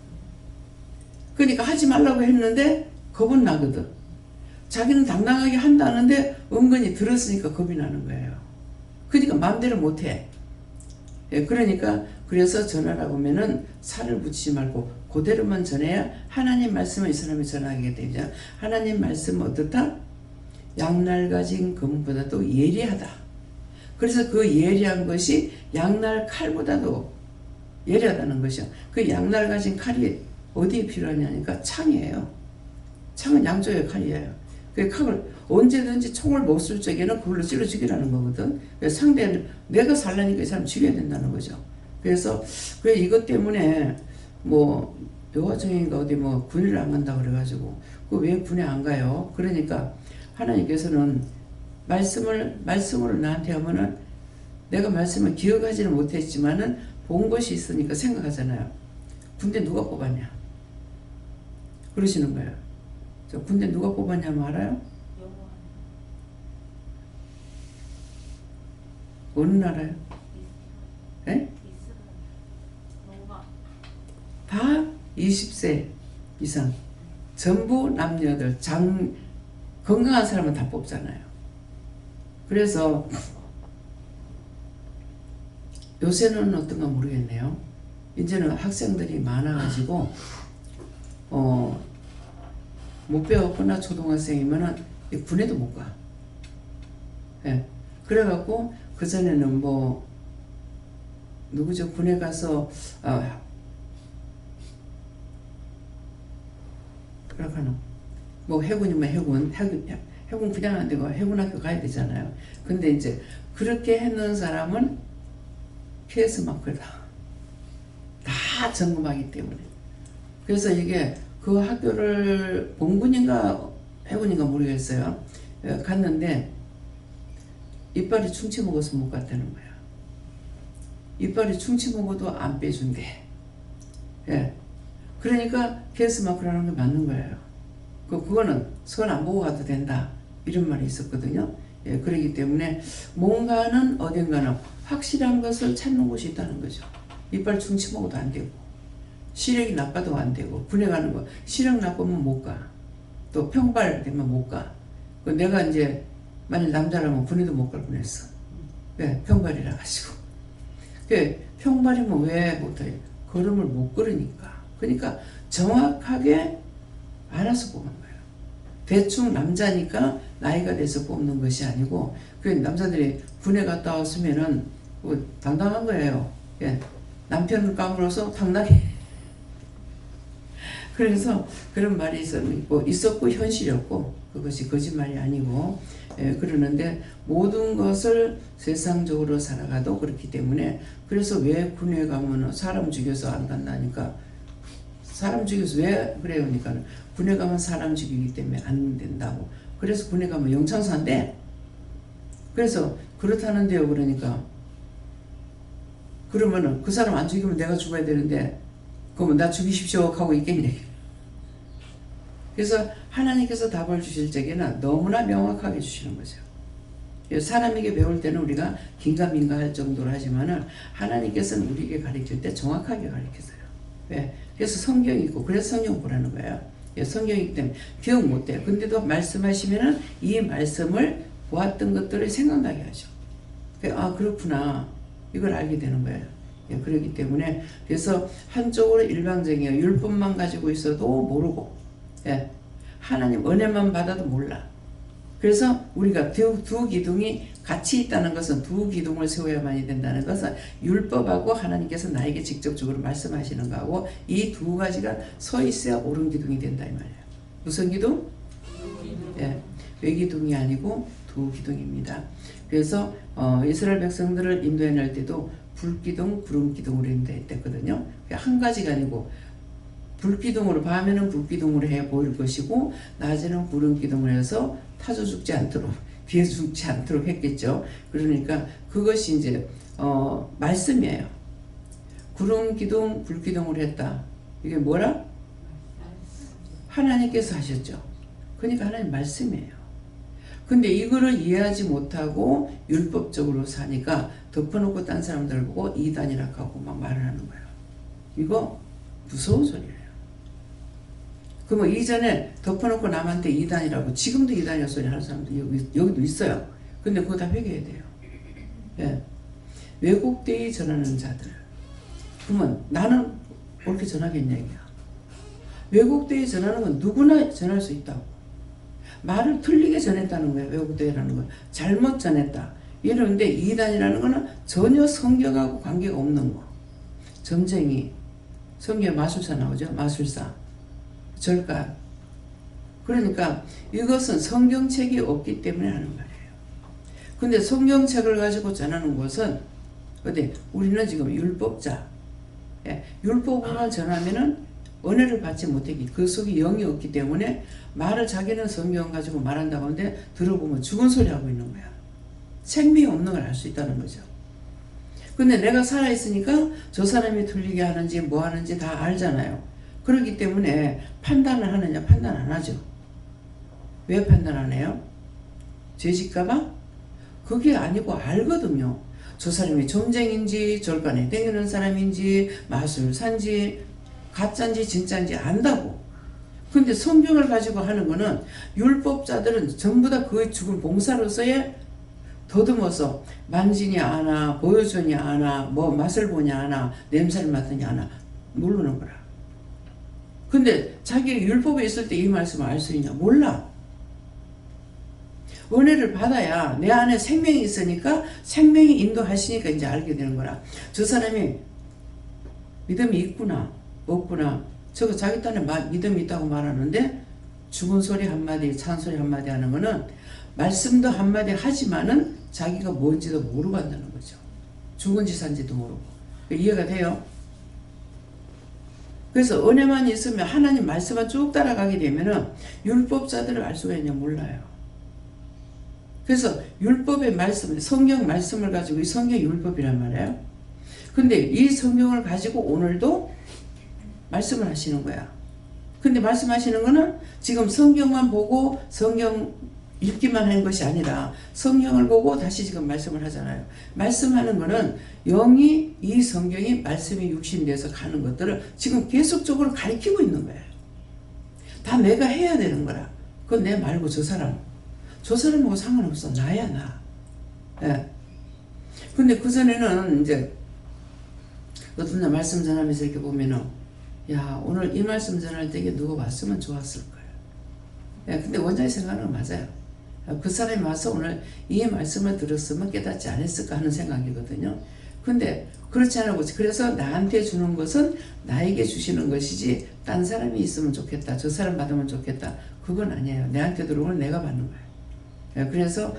그러니까 하지 말라고 했는데 겁은 나거든. 자기는 당당하게 한다는데 은근히 들었으니까 겁이 나는 거예요. 그러니까 마음대로 못해. 예, 그러니까 그래서 전하라고 하면은 살을 붙이지 말고 그대로만 전해야 하나님 말씀을 이 사람이 전하게 되죠. 하나님 말씀은 어떻다? 양날 가진 금보다도 예리하다. 그래서 그 예리한 것이 양날 칼보다도 예리하다는 것이요. 그 양날 가진 칼이 어디에 필요하냐니까 창이에요. 창은 양쪽에 칼이에요. 그 칼을 언제든지 총을 못 쓸 적에는 그걸로 찔러 죽이라는 거거든. 그래서 상대는 내가 살라니까 이 사람 죽여야 된다는 거죠. 그래서 이것 때문에 뭐 여화정인가 어디 뭐 군의를 안 간다 그래가지고 그 왜 군에 안 가요? 그러니까 하나님께서는 말씀으로 나한테 하면은 내가 말씀을 기억하지는 못했지만은 본 것이 있으니까 생각하잖아요. 군대 누가 뽑았냐? 그러시는 거예요. 저 군대 누가 뽑았냐면 알아요? 어느 나라요? 예? 다 20세 이상 전부 남녀들 건강한 사람은 다 뽑잖아요. 그래서 요새는 어떤가 모르겠네요. 이제는 학생들이 많아가지고 못 배웠거나 초등학생이면은 군에도 못 가. 예. 그래갖고 그전에는 뭐 누구죠? 군에 가서 그렇게는 뭐 해군이면 해군 그냥 안 되고 해군학교 가야 되잖아요. 근데 이제 그렇게 했는 사람은 PS 마크다. 다 점검하기 때문에. 그래서 이게 그 학교를 봉군인가 해군인가 모르겠어요. 갔는데 이빨이 충치 먹어서 못 갔다는 거야. 이빨이 충치 먹어도 안 빼준대. 예. 그러니까 게스마크라는 게 맞는 거예요. 그거는 선 안 보고 가도 된다. 이런 말이 있었거든요. 예, 그렇기 때문에 뭔가는 어딘가는 확실한 것을 찾는 곳이 있다는 거죠. 이빨 충치 먹어도 안 되고, 시력이 나빠도 안 되고, 군에 가는 거, 시력 나쁘면 못 가. 또 평발 되면 못 가. 내가 이제 만일 남자라면 군에도 못 갈 뻔했어. 왜? 평발이라 가지고. 평발이면 왜 못해? 걸음을 못 걸으니까. 그러니까 정확하게 알아서 뽑은 거예요. 대충 남자니까 나이가 돼서 뽑는 것이 아니고, 그 남자들이 군에 갔다 왔으면은 뭐 당당한 거예요. 예. 남편을 까물어서 당당해. 그래서 그런 말이 있었고 현실이었고, 그것이 거짓말이 아니고, 예, 그러는데 모든 것을 세상적으로 살아가도 그렇기 때문에, 그래서 왜 군에 가면 사람 죽여서 안 간다니까. 사람 죽여서 왜 그래요? 그러니까 군에 가면 사람 죽이기 때문에 안 된다고. 그래서 군에 가면 영창사인데, 그래서 그렇다는데요. 그러니까 그러면은 그 사람 안 죽이면 내가 죽어야 되는데, 그러면 나 죽이십시오 하고 있겠네. 그래서 하나님께서 답을 주실 적에는 너무나 명확하게 주시는 거죠. 사람에게 배울 때는 우리가 긴가민가 할 정도로 하지만은 하나님께서는 우리에게 가르칠 때 정확하게 가르치세요. 왜? 그래서 성경이 있고, 그래서 성경 보라는 거예요. 성경이기 때문에 기억 못 해요. 근데도 말씀하시면은 이 말씀을 보았던 것들을 생각나게 하죠. 아, 그렇구나. 이걸 알게 되는 거예요. 그렇기 때문에, 그래서 한쪽으로 일방적이에요. 율법만 가지고 있어도 모르고, 하나님 은혜만 받아도 몰라. 그래서 우리가 두 기둥이 같이 있다는 것은, 두 기둥을 세워야만이 된다는 것은 율법하고 하나님께서 나에게 직접적으로 말씀하시는 거하고 이 두 가지가 서 있어야 옳은 기둥이 된다 이 말이에요. 무슨 기둥? 외기둥이 아니고 두 기둥입니다. 그래서 이스라엘 백성들을 인도해 낼 때도 불기둥, 구름기둥으로 인도했거든요. 한 가지가 아니고, 불기둥으로, 밤에는 불기둥으로 해 보일 것이고 낮에는 구름기둥을 해서 타조 죽지 않도록, 뒤에 죽지 않도록 했겠죠. 그러니까 그것이 이제 말씀이에요. 구름기둥, 불기둥으로 했다. 이게 뭐라? 하나님께서 하셨죠. 그러니까 하나님 말씀이에요. 근데 이거를 이해하지 못하고 율법적으로 사니까 덮어놓고 딴 사람들 보고 이단이라고 하고 막 말을 하는 거예요. 이거 무서운 소리예요. 그러면 이전에 덮어놓고 남한테 이단이라고, 지금도 이단이라고 소리 하는 사람들 여기도 있어요. 근데 그거 다 회개해야 돼요. 예. 왜곡되이 전하는 자들. 그러면 나는 옳게 전하겠냐 이게야. 왜곡되이 전하는 건 누구나 전할 수 있다고. 말을 틀리게 전했다는 거예요. 왜곡되이라는 건 잘못 전했다. 이러는데 이단이라는 거는 전혀 성경하고 관계가 없는 거. 점쟁이, 성경에 마술사 나오죠. 마술사, 절가. 그러니까 이것은 성경책이 없기 때문에 하는 말이에요. 근데 성경책을 가지고 전하는 것은 어디? 우리는 지금 율법자. 율법만 전하면은 은혜를 받지 못하기, 그 속에 영이 없기 때문에 말을 자기는 성경 가지고 말한다고 하는데 들어보면 죽은 소리 하고 있는 거야. 생명이 없는 걸 알 수 있다는 거죠. 근데 내가 살아있으니까 저 사람이 틀리게 하는지 뭐 하는지 다 알잖아요. 그렇기 때문에 판단을 하느냐? 판단 안 하죠. 왜 판단 안 해요? 죄질까봐? 그게 아니고 알거든요. 저 사람이 점쟁인지 절간에 땡기는 사람인지 마술사인지 가짜인지 진짜인지 안다고. 근데 성경을 가지고 하는 거는 율법자들은 전부 다 그 죽은 봉사로서의 더듬어서 만지냐 아나, 보여주냐 아나, 뭐 맛을 보냐 아나, 냄새를 맡으냐 아나 모르는 거라. 근데 자기 율법에 있을 때 이 말씀을 알 수 있냐? 몰라. 은혜를 받아야 내 안에 생명이 있으니까, 생명이 인도하시니까 이제 알게 되는 거라. 저 사람이 믿음이 있구나 없구나, 저거 자기 딴에 믿음이 있다고 말하는데 죽은 소리 한마디, 찬소리 한마디 하는 거는 말씀도 한마디 하지만은 자기가 뭔지도 모르고 한다는 거죠. 죽은지 산지도 모르고. 이해가 돼요? 그래서 은혜만 있으면 하나님 말씀만 쭉 따라가게 되면은 율법자들을 알 수가 있냐 몰라요. 그래서 율법의 말씀, 성경 말씀을 가지고 이 성경이 율법이란 말이에요. 근데 이 성경을 가지고 오늘도 말씀을 하시는 거야. 근데 말씀하시는 거는 지금 성경만 보고 성경 읽기만 하는 것이 아니라 성경을 보고 다시 지금 말씀을 하잖아요. 말씀하는 거는 영이 이 성경이 말씀이 육신돼서 가는 것들을 지금 계속적으로 가르치고 있는 거예요. 다 내가 해야 되는 거라. 그건 내 말고 저 사람하고 상관없어. 나야 나. 예. 근데 그전에는 이제 어떤 날 말씀 전하면서 이렇게 보면은 야 오늘 이 말씀 전할 때 누가 왔으면 좋았을 거예요. 예. 근데 원장님 생각은 맞아요. 그 사람이 와서 오늘 이 말씀을 들었으면 깨닫지 않았을까 하는 생각이거든요. 근데 그렇지 않고 그래서 나한테 주는 것은 나에게 주시는 것이지 딴 사람이 있으면 좋겠다. 저 사람 받으면 좋겠다. 그건 아니에요. 내한테 들어오면 내가 받는 거예요. 그래서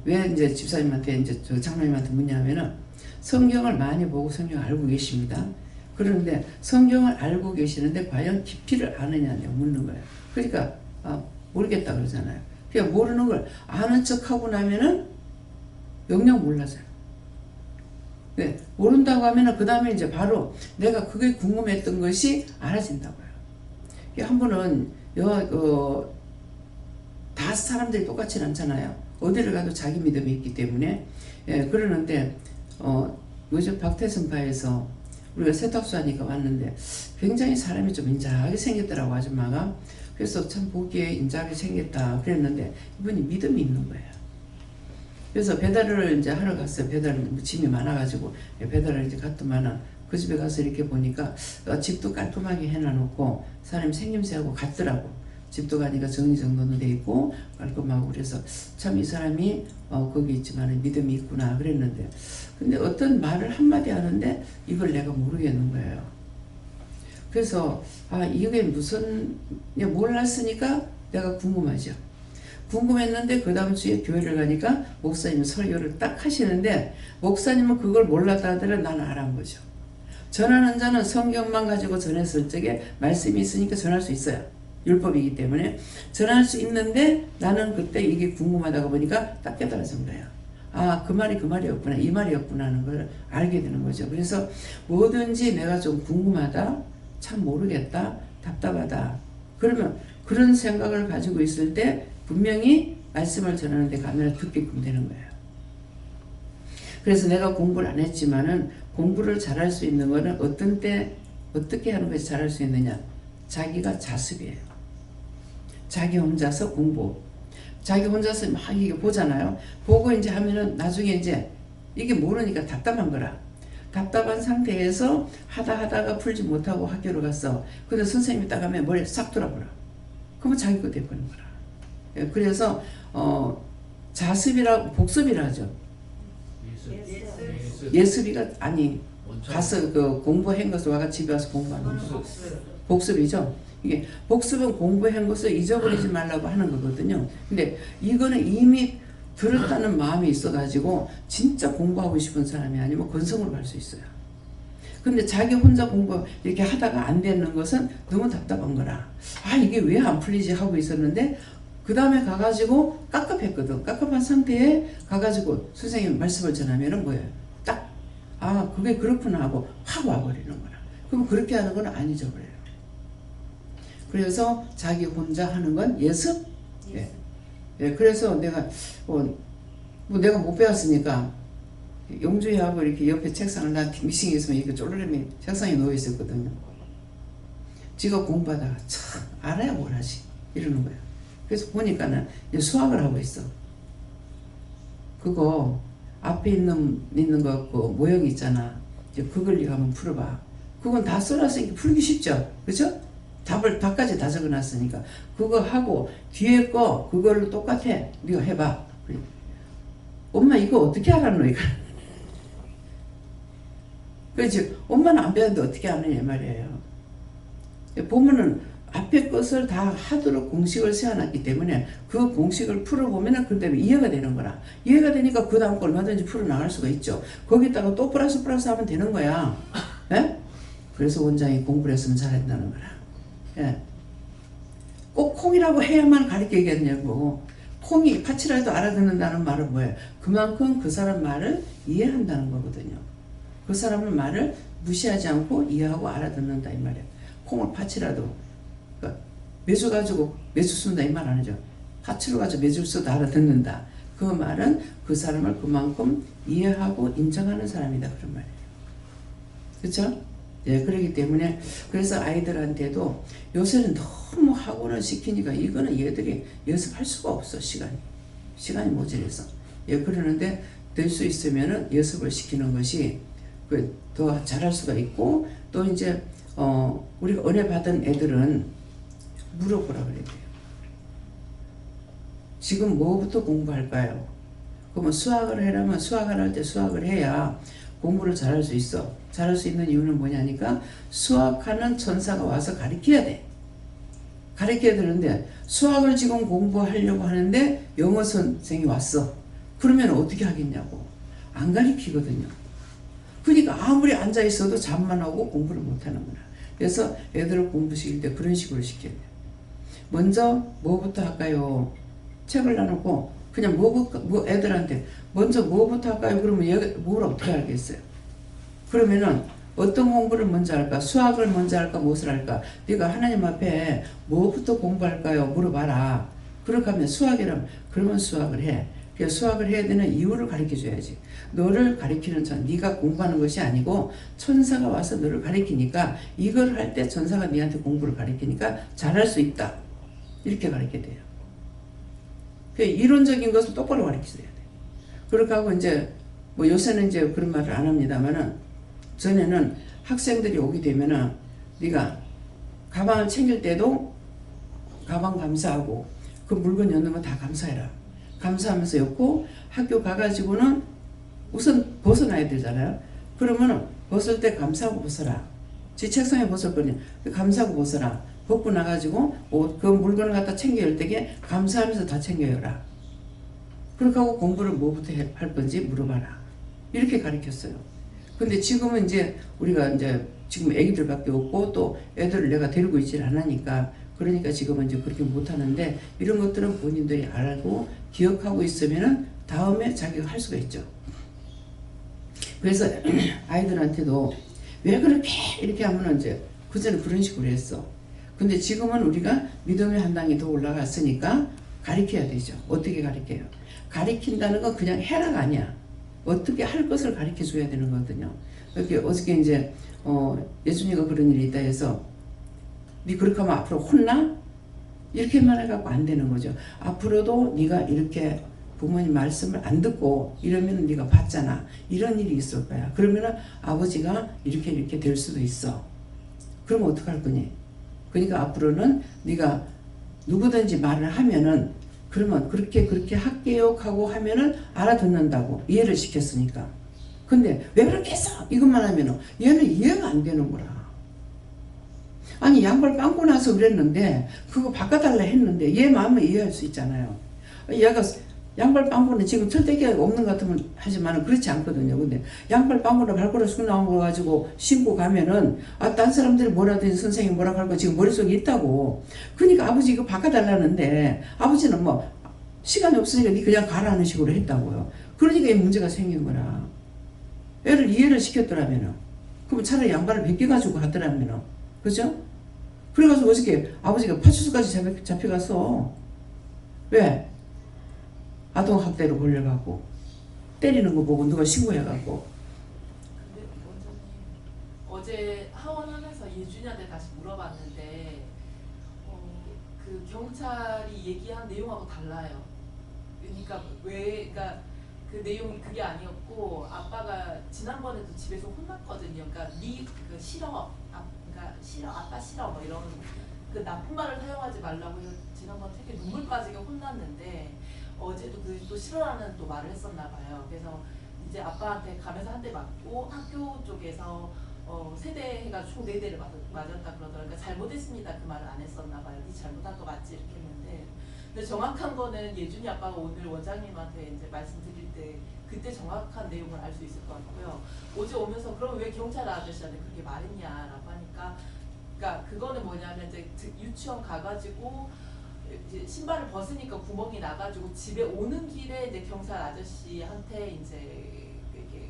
왜 이제 집사님한테 이제 저 장로님한테 묻냐면은 성경을 많이 보고 성경을 알고 계십니다. 그런데 성경을 알고 계시는데 과연 깊이를 아느냐 묻는 거예요. 그러니까 모르겠다 그러잖아요. 그냥 모르는 걸 아는 척하고 나면은 영영 몰라져요. 네, 모른다고 하면은 그 다음에 이제 바로 내가 그게 궁금했던 것이 알아진다고요. 한 번은 다 사람들이 똑같지 않잖아요. 어디를 가도 자기 믿음이 있기 때문에 그러는데 요즘 박태선파에서 우리가 세탁소 하니까 왔는데 굉장히 사람이 좀 인자하게 생겼더라고 아줌마가. 그래서 참 보기에 인자하게 생겼다 그랬는데 이분이 믿음이 있는 거예요. 그래서 배달을 이제 하러 갔어요. 짐이 많아가지고 배달을 이제 갔더만은 그 집에 가서 이렇게 보니까 집도 깔끔하게 해놔놓고 사람이 생김새하고 같더라고. 집도 가니까 정리정돈도 돼 있고 깔끔하고 그래서 참 이 사람이 거기 있지만 믿음이 있구나 그랬는데 근데 어떤 말을 한마디 하는데 이걸 내가 모르겠는 거예요. 그래서 이게 무슨 몰랐으니까 내가 궁금하죠. 궁금했는데 그 다음 주에 교회를 가니까 목사님은 설교를 딱 하시는데 목사님은 그걸 몰랐다 하더라도 나는 알아한 거죠. 전하는 자는 성경만 가지고 전했을 적에 말씀이 있으니까 전할 수 있어요. 율법이기 때문에 전할 수 있는데 나는 그때 이게 궁금하다가 보니까 딱 깨달아진 거예요. 그 말이 그 말이었구나 이 말이었구나 하는 걸 알게 되는 거죠. 그래서 뭐든지 내가 좀 궁금하다 참 모르겠다 답답하다 그러면 그런 생각을 가지고 있을 때 분명히 말씀을 전하는데 가면 듣게끔 되는 거예요. 그래서 내가 공부를 안 했지만은 공부를 잘할 수 있는 거는 어떤 때 어떻게 하는 것이 잘할 수 있느냐 자기가 자습이에요. 자기 혼자서 공부 자기 혼자서 막 이게 보잖아요. 보고 이제 하면은 나중에 이제 이게 모르니까 답답한 거라. 답답한 상태에서 하다가 풀지 못하고 학교로 갔어. 근데 선생님이 딱 하면 머리에 싹 돌아버려. 그러면 자기 거 돼버리는 거라. 그래서 자습이라고 복습이라 하죠. 예습이가 아니 가서 그 공부한 것을 와가 집에 와서 공부하는 거. 복습이죠. 이게 복습은 공부한 것을 잊어버리지 말라고 하는 거거든요. 근데 이거는 이미 들었다는 마음이 있어가지고 진짜 공부하고 싶은 사람이 아니면 건성으로 갈 수 있어요. 근데 자기 혼자 공부 이렇게 하다가 안 되는 것은 너무 답답한 거라. 이게 왜 안 풀리지 하고 있었는데 그 다음에 가가지고 깝깝했거든. 깝깝한 상태에 가가지고 선생님 말씀을 전하면은 뭐예요? 딱 그게 그렇구나 하고 확 와버리는 거라. 그럼 그렇게 하는 건 안 잊어버려요. 그래서 자기 혼자 하는 건 예습? 그래서 내가 내가 못 배웠으니까 용주이하고 이렇게 옆에 책상을 난 미싱이 있으면 이렇게 쫄르름이 책상에 누워 있었거든요. 지가 공부하다가 참 알아야 뭘 하지 이러는 거야. 그래서 보니까는 수학을 하고 있어. 그거 앞에 있는 거 그 모형 있잖아. 그걸 네가 한번 풀어봐. 그건 다 써놨으니까 풀기 쉽죠, 그렇죠? 답까지 다 적어놨으니까 그거 하고 뒤에 거 그걸로 똑같아. 네가 해봐. 엄마 이거 어떻게 알았노 이거. 그렇지. 엄마는 안 배웠는데 어떻게 아느냐 말이에요. 보면은 앞에 것을 다 하도록 공식을 세워놨기 때문에 그 공식을 풀어보면은 그 다음에 이해가 되는 거라. 이해가 되니까 그 다음 거 얼마든지 풀어나갈 수가 있죠. 거기다가 또 플러스 하면 되는 거야. 예? 그래서 원장이 공부를 했으면 잘한다는 거라. 예. 꼭 콩이라고 해야만 가르치겠냐고. 콩이 파치라도 알아듣는다는 말은 뭐예요? 그만큼 그 사람 말을 이해한다는 거거든요. 그 사람의 말을 무시하지 않고 이해하고 알아듣는다 이 말이에요. 콩을 파치라도 그러니까 매주 가지고 매주 쓴다 이 말 아니죠. 파치로 가지고 매주 써도 알아듣는다. 그 말은 그 사람을 그만큼 이해하고 인정하는 사람이다 그런 말이에요. 그렇죠? 예, 그렇기 때문에 그래서 아이들한테도 요새는 너무 학원을 시키니까 이거는 얘들이 연습할 수가 없어. 시간이 모자라서. 예, 그러는데 될 수 있으면은 연습을 시키는 것이 더 잘할 수가 있고 또 이제 우리가 은혜 받은 애들은 물어보라 그래야 돼요. 지금 뭐부터 공부할까요? 그러면 수학을 해라면 수학을 할 때 수학을 해야 공부를 잘할 수 있어. 잘할 수 있는 이유는 뭐냐니까 수학하는 천사가 와서 가르쳐야 돼. 가르쳐야 되는데 수학을 지금 공부하려고 하는데 영어 선생이 왔어. 그러면 어떻게 하겠냐고. 안 가르치거든요. 그러니까 아무리 앉아있어도 잠만 오고 공부를 못하는구나. 그래서 애들을 공부 시킬 때 그런 식으로 시켜야 돼요. 먼저 뭐부터 할까요? 책을 놔놓고 그냥 애들한테 먼저 뭐부터 할까요? 그러면 뭘 어떻게 알겠어요? 그러면은 어떤 공부를 먼저 할까? 수학을 먼저 할까? 무엇을 할까? 네가 하나님 앞에 뭐부터 공부할까요? 물어봐라. 그렇게 하면 수학이라면 그러면 수학을 해. 그래서 수학을 해야 되는 이유를 가르쳐줘야지. 너를 가르치는 네가 공부하는 것이 아니고 천사가 와서 너를 가르치니까 이걸 할 때 천사가 네한테 공부를 가르치니까 잘할 수 있다. 이렇게 가르쳐야 돼요. 이론적인 것을 똑바로 가르쳐야 돼. 그렇게 하고 이제 뭐 요새는 이제 그런 말을 안 합니다만은 전에는 학생들이 오게 되면은 네가 가방을 챙길 때도 가방 감사하고 그 물건 였는 거 다 감사해라. 감사하면서 였고 학교 가가지고는 우선 벗어놔야 되잖아요. 그러면은 벗을 때 감사하고 벗어라. 제 책상에 벗을 거냐. 감사하고 벗어라. 벗고 나가지고 그 물건을 갖다 챙겨 열 때게 감사하면서 다 챙겨여라. 그렇게 하고 공부를 뭐부터 할 건지 물어봐라. 이렇게 가르쳤어요. 근데 지금은 이제 우리가 이제 지금 애기들밖에 없고 또 애들을 내가 데리고 있질 않으니까 그러니까 지금은 이제 그렇게 못하는데 이런 것들은 본인들이 알고 기억하고 있으면은 다음에 자기가 할 수가 있죠. 그래서 아이들한테도 왜 그렇게 이렇게 하면은 이제 그전에 그런 식으로 했어. 근데 지금은 우리가 믿음의 한 단계 더 올라갔으니까 가르쳐야 되죠. 어떻게 가르쳐요? 가르친다는 건 그냥 해라가 아니야. 어떻게 할 것을 가르쳐 줘야 되는 거거든요. 이렇게 어저께 이제 예준이가 그런 일이 있다 해서 네 그렇게 하면 앞으로 혼나? 이렇게만 해갖고 안 되는 거죠. 앞으로도 네가 이렇게 부모님 말씀을 안 듣고 이러면 네가 봤잖아. 이런 일이 있을 거야. 그러면 아버지가 이렇게 될 수도 있어. 그러면 어떡할 거니? 그러니까 앞으로는 네가 누구든지 말을 하면은 그러면 그렇게 할게요 하고 하면은 알아듣는다고 이해를 시켰으니까. 근데 왜 그렇게 했어? 이것만 하면은 얘는 이해가 안 되는 거라. 아니 양발 빵꾸 나서 그랬는데 그거 바꿔달라 했는데 얘 마음을 이해할 수 있잖아요. 얘가 양발 빵꾸는 지금 철대기가 없는 것 같으면 하지만 그렇지 않거든요. 근데 양발 빵꾸를 발가락 쑥 나온 거 가지고 신고 가면은 딴 사람들이 뭐라든지 선생님이 뭐라고 할 거 지금 머릿속에 있다고. 그러니까 아버지 이거 바꿔달라는데 아버지는 뭐 시간이 없으니까 니 그냥 가라는 식으로 했다고요. 그러니까 이 문제가 생긴 거라. 애를 이해를 시켰더라면은 그럼 차라리 양발을 벗겨가지고 하더라면은 그죠? 그래가지고 어저께 아버지가 파출소까지 잡혀갔어. 왜? 아동학대로 걸려갖고 때리는 거 보고 누가 신고해갖고. 근데 원장님 어제 하원하면서 예준이한테 다시 물어봤는데 그 경찰이 얘기한 내용하고 달라요. 그러니까 그 내용이 그게 아니었고 아빠가 지난번에도 집에서 혼났거든요. 그러니까 그 싫어, 그러니까 싫어, 아빠 싫어 뭐 이런 그 나쁜 말을 사용하지 말라고 해서 지난번 되게 눈물 빠지게 혼났는데 어제도 그 또 싫어라는 또 말을 했었나 봐요. 그래서 이제 아빠한테 가면서 한 대 맞고 학교 쪽에서 세대가 총 4대를 맞았다 그러더라고요. 그러니까 잘못했습니다 그 말을 안 했었나 봐요. 네 잘못한 거 맞지 이렇게 했는데 근데 정확한 거는 예준이 아빠가 오늘 원장님한테 이제 말씀드릴 때 그때 정확한 내용을 알 수 있을 것 같고요. 어제 오면서 그럼 왜 경찰 아저씨한테 그렇게 말했냐라고 하니까, 그러니까 그거는 뭐냐면 이제 유치원 가가지고 이제 신발을 벗으니까 구멍이 나가지고 집에 오는 길에 이제 경찰 아저씨한테 이제 이제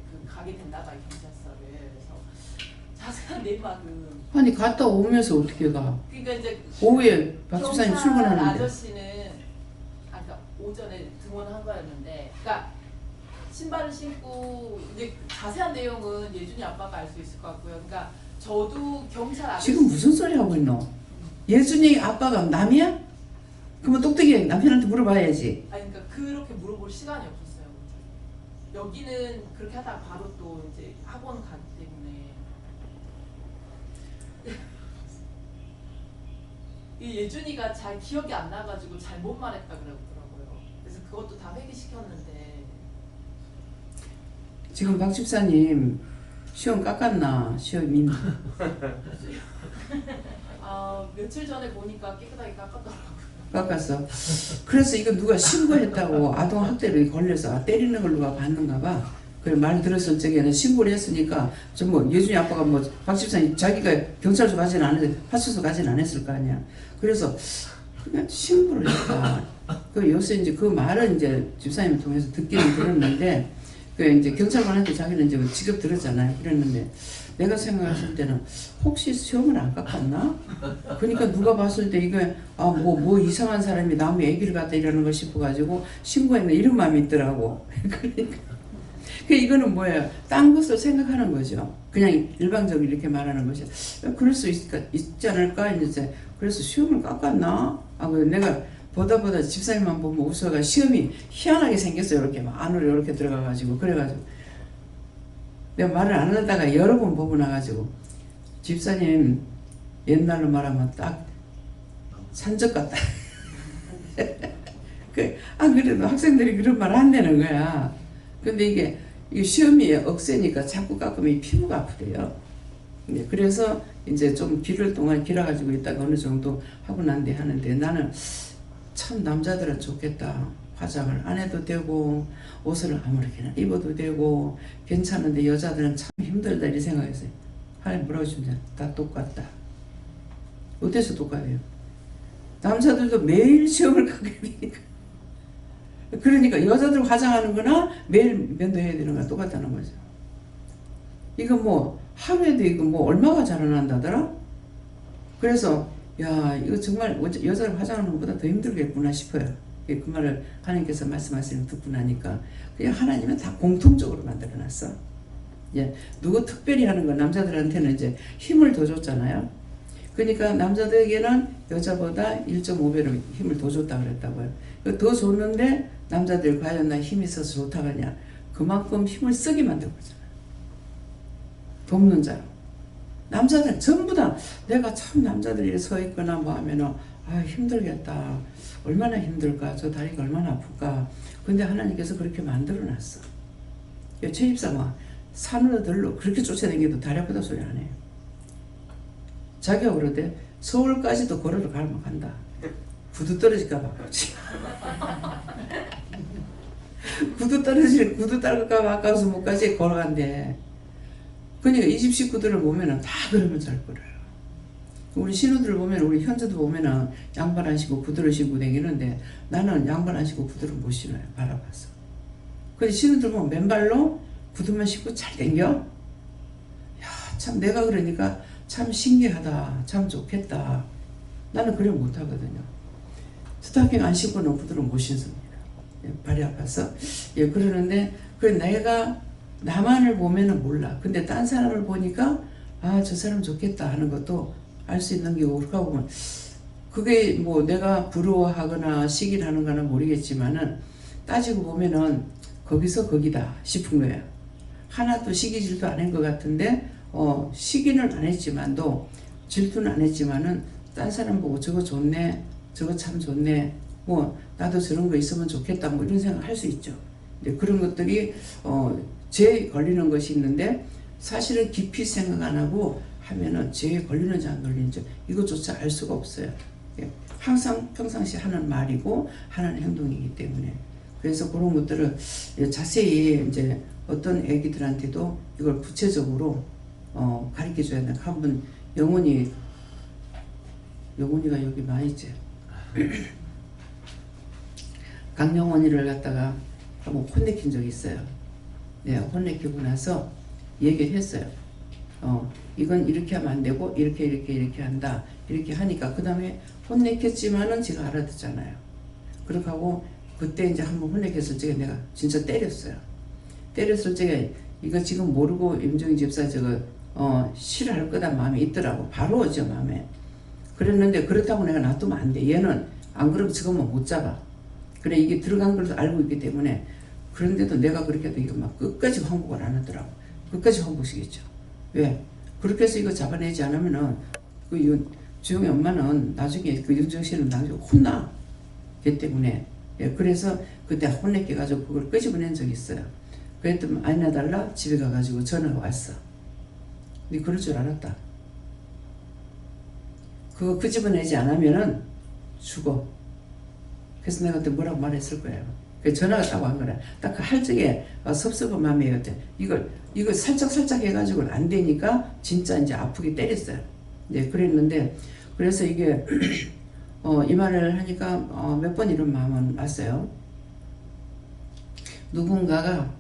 그 가게 된다 봐요, 경찰서를. 그래서 자세한 내막은 아니 갔다 오면서 어떻게 가? 그러니까 이제 오후에 박 집사님 경찰 출근하는데. 아저씨는 그러니까 오전에 등원한 거였는데, 그러니까 신발을 신고 이제 자세한 내용은 예준이 아빠가 알 수 있을 것 같고요. 그러니까 저도 경찰 아저씨 지금 무슨 소리 하고 있노? 예준이 아빠가 남이야? 그러면 똑똑히 남편한테 물어봐야지. 아니 그러니까 그렇게 물어볼 시간이 없었어요. 여기는 그렇게 하다가 바로 또 이제 학원 가기 때문에 이 예준이가 잘 기억이 안 나가지고 잘못 말했다 그러더라고요. 그래서 그것도 다 회귀시켰는데 지금 박 집사님 시험 깎았나? 시험인. 며칠 전에 보니까 깨끗하게 깎았더라고요. 깎았어. 그래서 이거 누가 신고했다고 아동학대를 걸려서 때리는 걸 누가 봤는가 봐. 그래 말 들었을 적에는 신고를 했으니까 좀 뭐 예준이 아빠가 뭐 박 집사님 자기가 경찰서 가지는 않았는데 파출소 가지는 않았을 거 아니야. 그래서 그냥 신고를 했다. 그 요새 이제 그 말은 이제 집사님을 통해서 듣기는 들었는데 그 이제 경찰관한테 자기는 이제 직접 들었잖아요. 그랬는데 내가 생각했을 때는 혹시 시험을 안 깎았나? 그러니까 누가 봤을 때 이거 뭐 이상한 사람이 남의 애기를 갖다 이러는 거 싶어가지고 신고했네 이런 마음이 있더라고. 그러니까 이거는 뭐예요? 딴 것을 생각하는 거죠. 그냥 일방적으로 이렇게 말하는 것이 그럴 수 있지 않을까 이제. 그래서 시험을 깎았나? 내가 보다 집사님만 보면 웃어가 시험이 희한하게 생겼어요. 이렇게 막 안으로 이렇게 들어가가지고 그래가지고 내가 말을 안 하다가 여러 번 보고 나가지고 집사님 옛날로 말하면 딱 산적 같다. 그래도 학생들이 그런 말 한다는 거야. 근데 이게 시험이 억세니까 자꾸 깎으면 피부가 아프대요. 그래서 이제 좀 길을 동안 길어가지고 있다가 어느 정도 하고 난 뒤에 하는데 나는 참 남자들은 좋겠다. 화장을 안 해도 되고 옷을 아무렇게나 입어도 되고 괜찮은데 여자들은 참 힘들다 이 생각했어요. 하나님 뭐라고 주면 다 똑같다. 어때서 똑같아요? 남자들도 매일 시험을 가게 되니까 그러니까 여자들 화장하는 거나 매일 면도해야 되는 거나 똑같다는 거죠. 이거 뭐 하루에도 이거 뭐 얼마가 자라난다더라? 그래서 야 이거 정말 여자를 화장하는 것보다 더 힘들겠구나 싶어요. 그 말을 하나님께서 말씀하시는 거 듣고 나니까 그냥 하나님은 다 공통적으로 만들어놨어. 예, 누구 특별히 하는 건 남자들한테는 이제 힘을 더 줬잖아요. 그러니까 남자들에게는 여자보다 1.5배로 힘을 더 줬다 그랬다고요. 더 줬는데 남자들 과연 나 힘이 있어서 좋다고 하냐? 그만큼 힘을 쓰게 만든 거잖아. 돕는 자로. 남자들 전부 다 내가 참 남자들이 서 있거나 뭐 하면은 힘들겠다. 얼마나 힘들까? 저 다리가 얼마나 아플까? 근데 하나님께서 그렇게 만들어 놨어. 최 집사가 산으로 들로 그렇게 쫓아다니도 다리 아프다 소리 안 해요. 자기가 그러대 서울까지도 걸어서 가면 간다. 구두 떨어질까 봐 그렇지. 구두 떨어질까 봐 아까워서 못 가지 걸어간대. 그러니까 이 집 식구들을 보면은 다 그러면 잘 걸어요. 우리 신우들을 보면 우리 현주도 보면은 양말 안 신고 구두를 신고 다니는데 나는 양말 안 신고 구두를 못 신어요. 바라봐서. 근데 신우들 보면 맨발로 구두만 신고 잘 댕겨. 야, 참 내가 그러니까 참 신기하다. 참 좋겠다. 나는 그래 못하거든요. 스타킹 안 신고는 구두를 못 신습니다. 발이 아파서. 그러는데 내가 나만을 보면은 몰라. 근데 딴 사람을 보니까 저 사람 좋겠다 하는 것도 알 수 있는 게 옳까 보면 그게 뭐 내가 부러워하거나 시기하는 거는 모르겠지만은 따지고 보면은 거기서 거기다 싶은 거야. 하나도 시기 질투 안 한 것 같은데 시기는 안 했지만도 질투는 안 했지만은 딴 사람 보고 저거 좋네, 저거 참 좋네, 뭐 나도 저런 거 있으면 좋겠다 뭐 이런 생각 할 수 있죠. 근데 그런 것들이 죄에 걸리는 것이 있는데 사실은 깊이 생각 안 하고 하면은 죄에 걸리는지 안 걸리는지 이것조차 알 수가 없어요. 예, 항상 평상시 하는 말이고 하는 행동이기 때문에 그래서 그런 것들을 자세히 이제 어떤 애기들한테도 이걸 구체적으로 가르쳐 줘야 돼. 한번 영훈이가 여기 많이 있지. 강영원이를 갖다가 한번 혼내킨 적이 있어요. 네, 혼내키고 나서 얘기를 했어요. 이건 이렇게 하면 안 되고 이렇게 한다. 이렇게 하니까 그 다음에 혼내켰지만은 제가 알아듣잖아요. 그렇게 하고 그때 이제 한번 혼내켰을 적에 내가 진짜 때렸어요. 때렸을 적에 이거 지금 모르고 임종희 집사 저거 싫어할 거다 마음에 있더라고. 바로 오죠 마음에. 그랬는데 그렇다고 내가 놔두면 안 돼. 얘는 안 그러면 지금은 못 잡아. 그래 이게 들어간 걸 알고 있기 때문에 그런데도 내가 그렇게 해도 이거 막 끝까지 환복을 안 하더라고. 끝까지 환복시켰죠. 왜? 그렇게 해서 이거 잡아내지 않으면은 주영이 엄마는 나중에 윤정 씨는 나중에 혼나. 걔 때문에. 예, 그래서 그때 혼내게 가지고 그걸 끄집어낸 적이 있어요. 그랬더니 안 해달라 집에 가가지고 전화가 왔어. 네 그럴 줄 알았다. 그거 끄집어내지 않으면은 죽어. 그래서 내가 그때 뭐라고 말했을 거예요. 그래서 전화가 딱 한 거라. 딱 그 할 적에 섭섭한 마음이었대. 이걸 살짝 해가지고는 안 되니까 진짜 이제 아프게 때렸어요. 네, 그랬는데 그래서 이게 이 말을 하니까 몇 번 이런 마음은 왔어요. 누군가가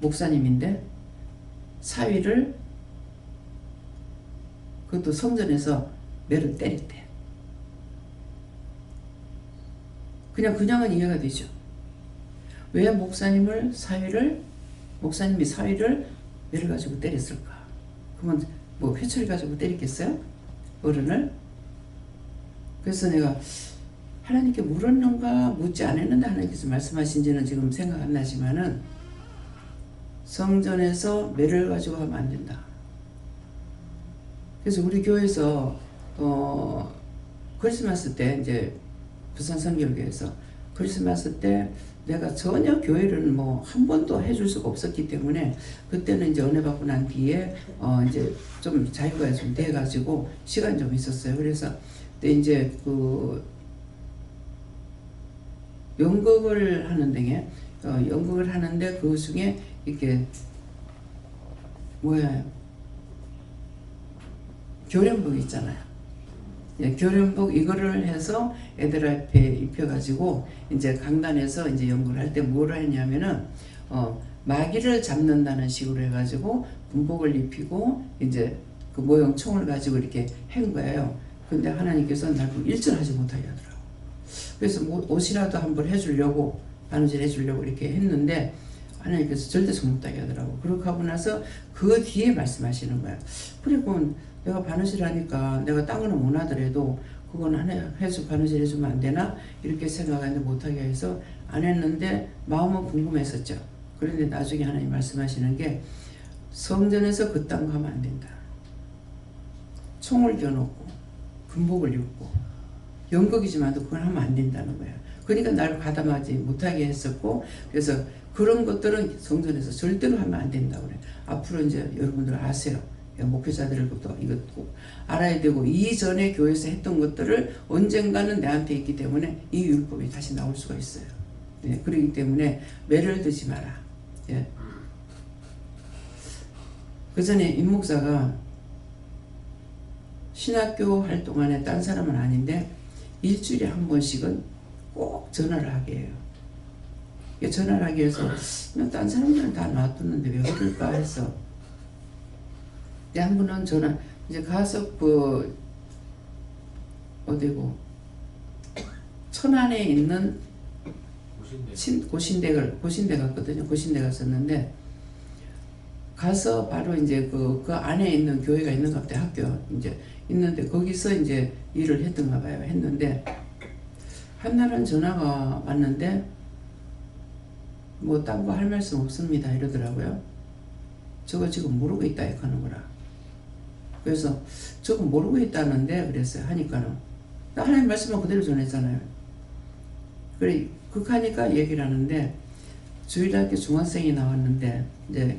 목사님인데 사위를 그것도 성전에서 매를 때렸대. 그냥은 이해가 되죠. 왜 목사님이 사위를 매를 가지고 때렸을까? 그러면 뭐 회초리 가지고 때렸겠어요? 어른을? 그래서 내가 하나님께 물었는가 묻지 않았는데 하나님께서 말씀하신지는 지금 생각 안 나지만은 성전에서 매를 가지고 하면 안 된다. 그래서 우리 교회에서 크리스마스 때 이제 부산 선교교회에서 크리스마스 때 내가 전혀 교회를 뭐 한 번도 해줄 수가 없었기 때문에 그때는 이제 은혜 받고 난 뒤에 이제 좀 자유가 좀 돼가지고 시간 좀 있었어요. 그래서 그때 이제 그 연극을 하는데 그 중에 이렇게 교련복 있잖아요. 예, 교련복 이거를 해서 애들 앞에 입혀가지고 이제 강단에서 이제 연구를 할 때 뭐를 했냐면은 마귀를 잡는다는 식으로 해가지고 군복을 입히고 이제 그 모형 총을 가지고 이렇게 한 거예요. 근데 하나님께서 날 일절하지 못하게 하더라고. 그래서 뭐 옷이라도 한번 해주려고 바느질 해주려고 이렇게 했는데 하나님께서 절대 손 못하게 하더라고. 그렇게 하고 나서 그 뒤에 말씀하시는 거야. 그리고 내가 바느질 하니까 내가 딴 거는 못 하더라도 그건 해서 바느질 해주면 안 되나? 이렇게 생각하는데 못하게 해서 안 했는데 마음은 궁금했었죠. 그런데 나중에 하나님 말씀하시는 게 성전에서 그딴 거 하면 안 된다. 총을 겨놓고 군복을 입고 연극이지만도 그걸 하면 안 된다는 거야. 그러니까 날 가담하지 못하게 했었고 그래서 그런 것들은 성전에서 절대로 하면 안 된다고 그래. 앞으로 이제 여러분들 아세요. 목회자들부터 이것도 알아야 되고 이전에 교회에서 했던 것들을 언젠가는 내한테 있기 때문에 이 율법이 다시 나올 수가 있어요. 네, 그렇기 때문에 매를 드지 마라. 예. 그 전에 임 목사가 신학교 활동안에 딴 사람은 아닌데 일주일에 한 번씩은 꼭 전화를 하게 해요. 전화를 하게 해서 딴 사람들은 다 놔뒀는데 왜 그럴까 해서 한 분은 전화 이제 가서 어디고 천안에 있는 고신대 갔거든요. 고신대 갔었는데 가서 바로 이제 그 안에 있는 교회가 있는가 보다. 학교 이제 있는데 거기서 이제 일을 했던가 봐요. 했는데 한날은 전화가 왔는데 뭐 딴 거 할 말씀 없습니다 이러더라고요. 저거 지금 모르고 있다 이렇게 하는 거라. 그래서 저거 모르고 있다는데 그랬어요. 하니까는 나 하나님 말씀만 그대로 전했잖아요. 그래 그렇게 하니까 얘기를 하는데 주일학교 중학생이 나왔는데 이제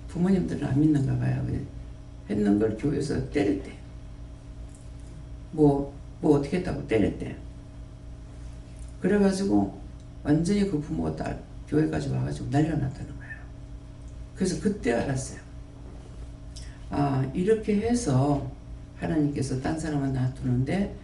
부모님들은 안 믿는가 봐요. 했는 걸 교회에서 때렸대. 뭐 뭐 어떻게 했다고 때렸대. 그래가지고 완전히 그 부모가 딸 교회까지 와가지고 난리가 났다는 거예요. 그래서 그때 알았어요. 아, 이렇게 해서 하나님께서 딴 사람은 놔두는데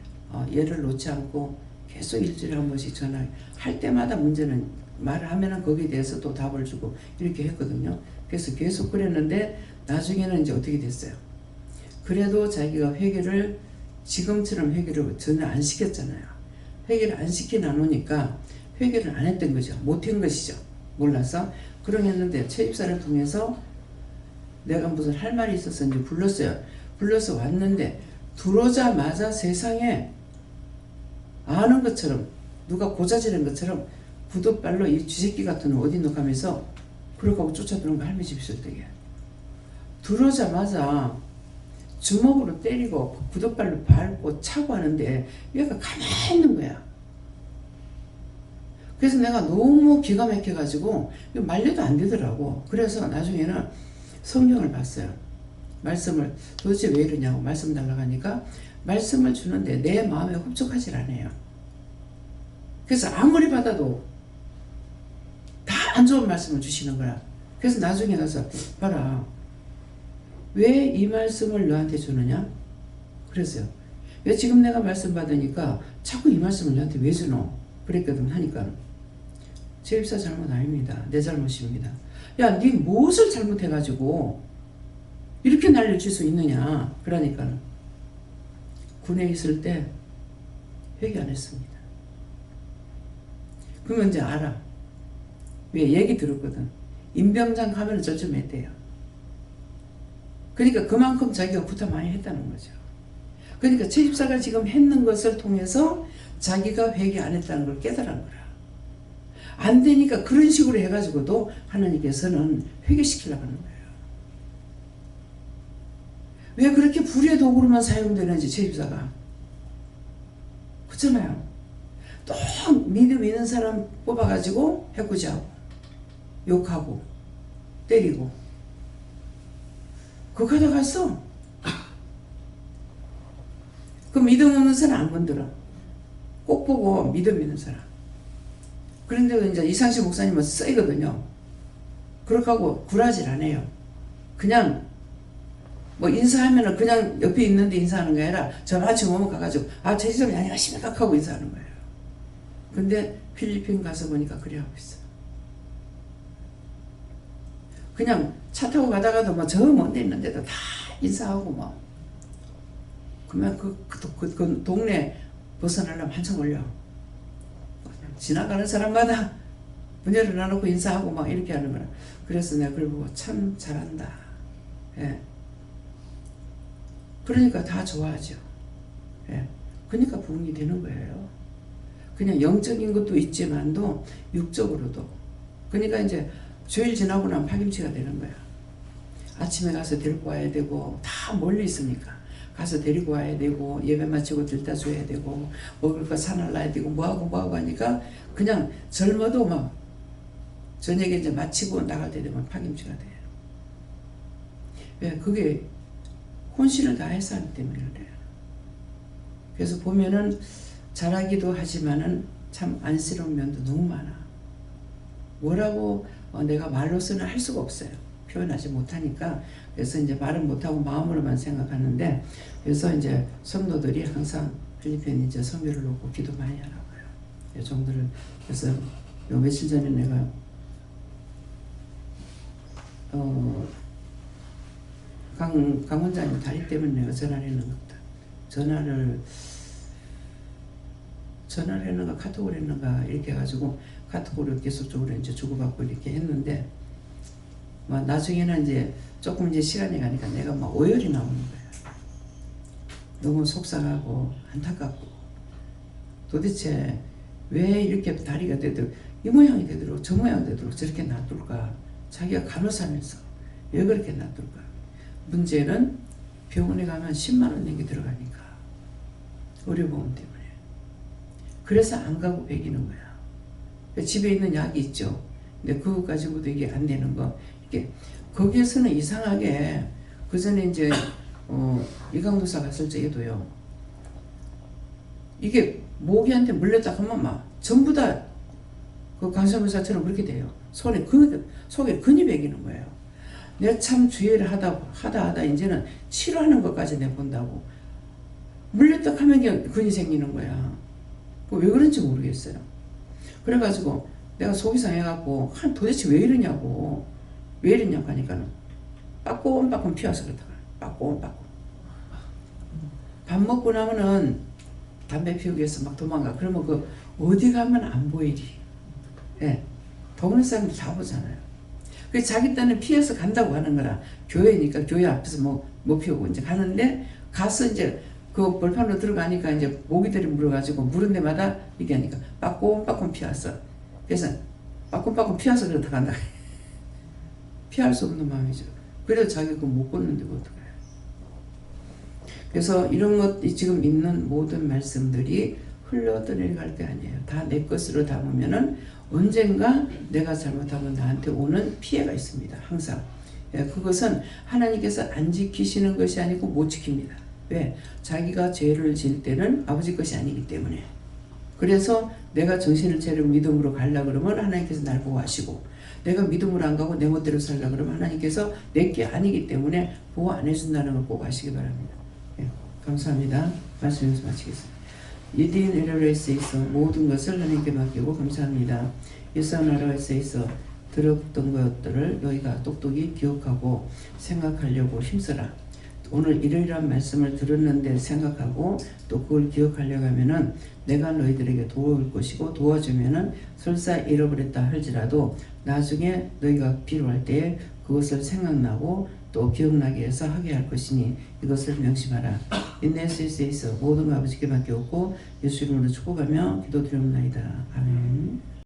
얘를 놓지 않고 계속 일주일에 한 번씩 전화할 때마다 문제는 말을 하면은 거기에 대해서 또 답을 주고 이렇게 했거든요. 그래서 계속 그랬는데 나중에는 이제 어떻게 됐어요? 그래도 자기가 회개를 지금처럼 회개를 전혀 안 시켰잖아요. 회개를 안 시켜 놓으니까 회개를 안 했던 거죠. 못한 것이죠. 몰라서. 그러겠는데 채집사를 통해서 내가 무슨 할 말이 있어서 이제 불렀어요. 불러서 왔는데 들어오자마자 세상에 아는 것처럼 누가 고자지는 것처럼 구둣발로 이 쥐새끼 같은 놈 어디 놓고 하면서 그러고 쫓아드는 거 할머니 집 있을 때에 들어오자마자 주먹으로 때리고 구둣발로 밟고 차고 하는데 얘가 가만히 있는 거야. 그래서 내가 너무 기가 막혀가지고 말려도 안 되더라고. 그래서 나중에는 성경을 봤어요. 말씀을 도대체 왜 이러냐고 말씀 달라고 하니까 말씀을 주는데 내 마음에 흡족하지 않아요. 그래서 아무리 받아도 다 안 좋은 말씀을 주시는 거야. 그래서 나중에 가서 봐라. 왜 이 말씀을 너한테 주느냐? 그랬어요. 왜 지금 내가 말씀 받으니까 자꾸 이 말씀을 너한테 왜 주노? 그랬거든. 하니까 제입사 잘못 아닙니다. 내 잘못입니다. 야, 네 무엇을 잘못해가지고 이렇게 날려줄 수 있느냐? 그러니까 군에 있을 때 회개 안 했습니다. 그러면 이제 알아. 왜 얘기 들었거든. 임병장 가면 저쯤 했대요. 그러니까 그만큼 자기가 구타 많이 했다는 거죠. 그러니까 채집사가 지금 했는 것을 통해서 자기가 회개 안 했다는 걸 깨달은 거라. 안 되니까 그런 식으로 해가지고도 하나님께서는 회개시키려고 하는 거예요. 왜 그렇게 불의 도구로만 사용되는지 채집사가. 그렇잖아요. 또 믿음 있는 사람 뽑아가지고 해코지하고 욕하고 때리고 그거 가져갔어. 그 믿음 없는 사람 안 건드려. 꼭 보고 믿음 있는 사람. 그런데 이제 이상식 목사님은 쓰이거든요. 그렇게 하고 굴하질 않아요. 그냥 뭐 인사하면은 그냥 옆에 있는데 인사하는 게 아니라 저 마침 오면 가가지고 제지점이 안녕하십니까 하고 인사하는 거예요. 근데 필리핀 가서 보니까 그래 하고 있어. 그냥 차 타고 가다가도 뭐 저 먼데 있는데도 다 인사하고 뭐. 그러면 그 동네 벗어나려면 한참 걸려. 지나가는 사람마다 문 열어놔놓고 인사하고 막 이렇게 하는 거라. 그래서 내가 그걸 보고 참 잘한다. 예. 그러니까 다 좋아하죠. 예. 그러니까 부흥이 되는 거예요. 그냥 영적인 것도 있지만도 육적으로도. 그러니까 이제 주일 지나고 나면 파김치가 되는 거야. 아침에 가서 데리고 와야 되고 다 멀리 있으니까 가서 데리고 와야 되고 예배 마치고 들다 줘야 되고 먹을 거 사놔야 되고 뭐하고 하니까 그냥 젊어도 막 저녁에 이제 마치고 나갈 때 되면 파김치가 돼요. 왜? 그게 혼신을 다해서 하기 때문에 그래요. 그래서 보면은 잘하기도 하지만은 참 안쓰러운 면도 너무 많아. 뭐라고 내가 말로서는 할 수가 없어요. 표현하지 못하니까. 그래서 이제 말은 못하고 마음으로만 생각하는데, 그래서 이제 성도들이 항상 필리핀 이제 성교를 놓고 기도 많이 하라고요. 이 정도를. 그래서 요 며칠 전에 내가 강 원장님 다리 때문에 내가 전화를 했는 것다. 전화를 했는가 카톡을 했는가 이렇게 해가지고 카톡으로 계속적으로 이제 주고받고 이렇게 했는데 막 나중에는 이제 조금 이제 시간이 가니까 내가 막 오열이 나오는 거야. 너무 속상하고 안타깝고 도대체 왜 이렇게 다리가 되도록 이 모양이 되도록 저 모양이 되도록 저렇게 놔둘까? 자기가 간호사면서 왜 그렇게 놔둘까? 문제는 병원에 가면 10만 원 내기 들어가니까 의료보험 때문에. 그래서 안 가고 배기는 거야. 집에 있는 약이 있죠. 근데 그거 가지고도 이게 안 되는 거. 이게 거기에서는 이상하게 그 전에 이제 이강도사 갔을 적에도요. 이게 모기한테 물렸다 하면 막 전부 다 그 간수무사처럼 그렇게 돼요. 속에 근이 배기는 거예요. 내가 참 주의를 하다 이제는 치료하는 것까지 내본다고. 물렸다 하면 근이 생기는 거야. 왜 그런지 모르겠어요. 그래가지고 내가 속이 상해갖고 도대체 왜 이러냐고 하니까는 빠꼼빠꼼 피워서 그렇다가 빠꼼빠꼼. 밥 먹고 나면은 담배 피우기 위해서 막 도망가. 그러면 그 어디 가면 안 보이리. 예. 보는 사람들 다 보잖아요. 그 자기 딴에 피해서 간다고 하는 거라. 교회니까 교회 앞에서 못 피우고 이제 가는데 가서 이제 그 벌판으로 들어가니까 이제 모기들이 물어가지고 물은 데마다 이게 하니까 빠꼼빠꼼 피웠어. 그래서 빠꼼빠꼼 피워서 그렇다 간다. 피할 수 없는 마음이죠. 그래도 자기가 그거 못 걷는데 어떡해. 그래서 이런 것 지금 있는 모든 말씀들이 흘러들어갈 게 아니에요. 다 내 것으로 담으면은 언젠가 내가 잘못하면 나한테 오는 피해가 있습니다. 항상. 예, 그것은 하나님께서 안 지키시는 것이 아니고 못 지킵니다. 왜? 자기가 죄를 지을 때는 아버지 것이 아니기 때문에. 그래서 내가 정신을 차리고 믿음으로 가려 그러면 하나님께서 날 보호하시고, 내가 믿음으로 안 가고 내 멋대로 살려 그러면 하나님께서 내 게 아니기 때문에 보호 안 해준다는 걸 꼭 아시기 바랍니다. 예, 감사합니다. 말씀 여기서 마치겠습니다. 이디인 에러레스에 있어 모든 것을 하나님께 맡기고 감사합니다. 일상나라에서 있어 들었던 것들을 너희가 똑똑히 기억하고 생각하려고 힘써라. 오늘 이러이러한 말씀을 들었는데 생각하고 또 그걸 기억하려고 하면은 내가 너희들에게 도울 것이고, 도와주면은 설사 잃어버렸다 할지라도 나중에 너희가 필요할 때에 그것을 생각나고 또 기억나게 해서 하게 할 것이니 이것을 명심하라. 인내에 있어 모든 거 아버지께 맡겼고 예수 이름으로 축복하며 기도드리옵나이다. 아멘.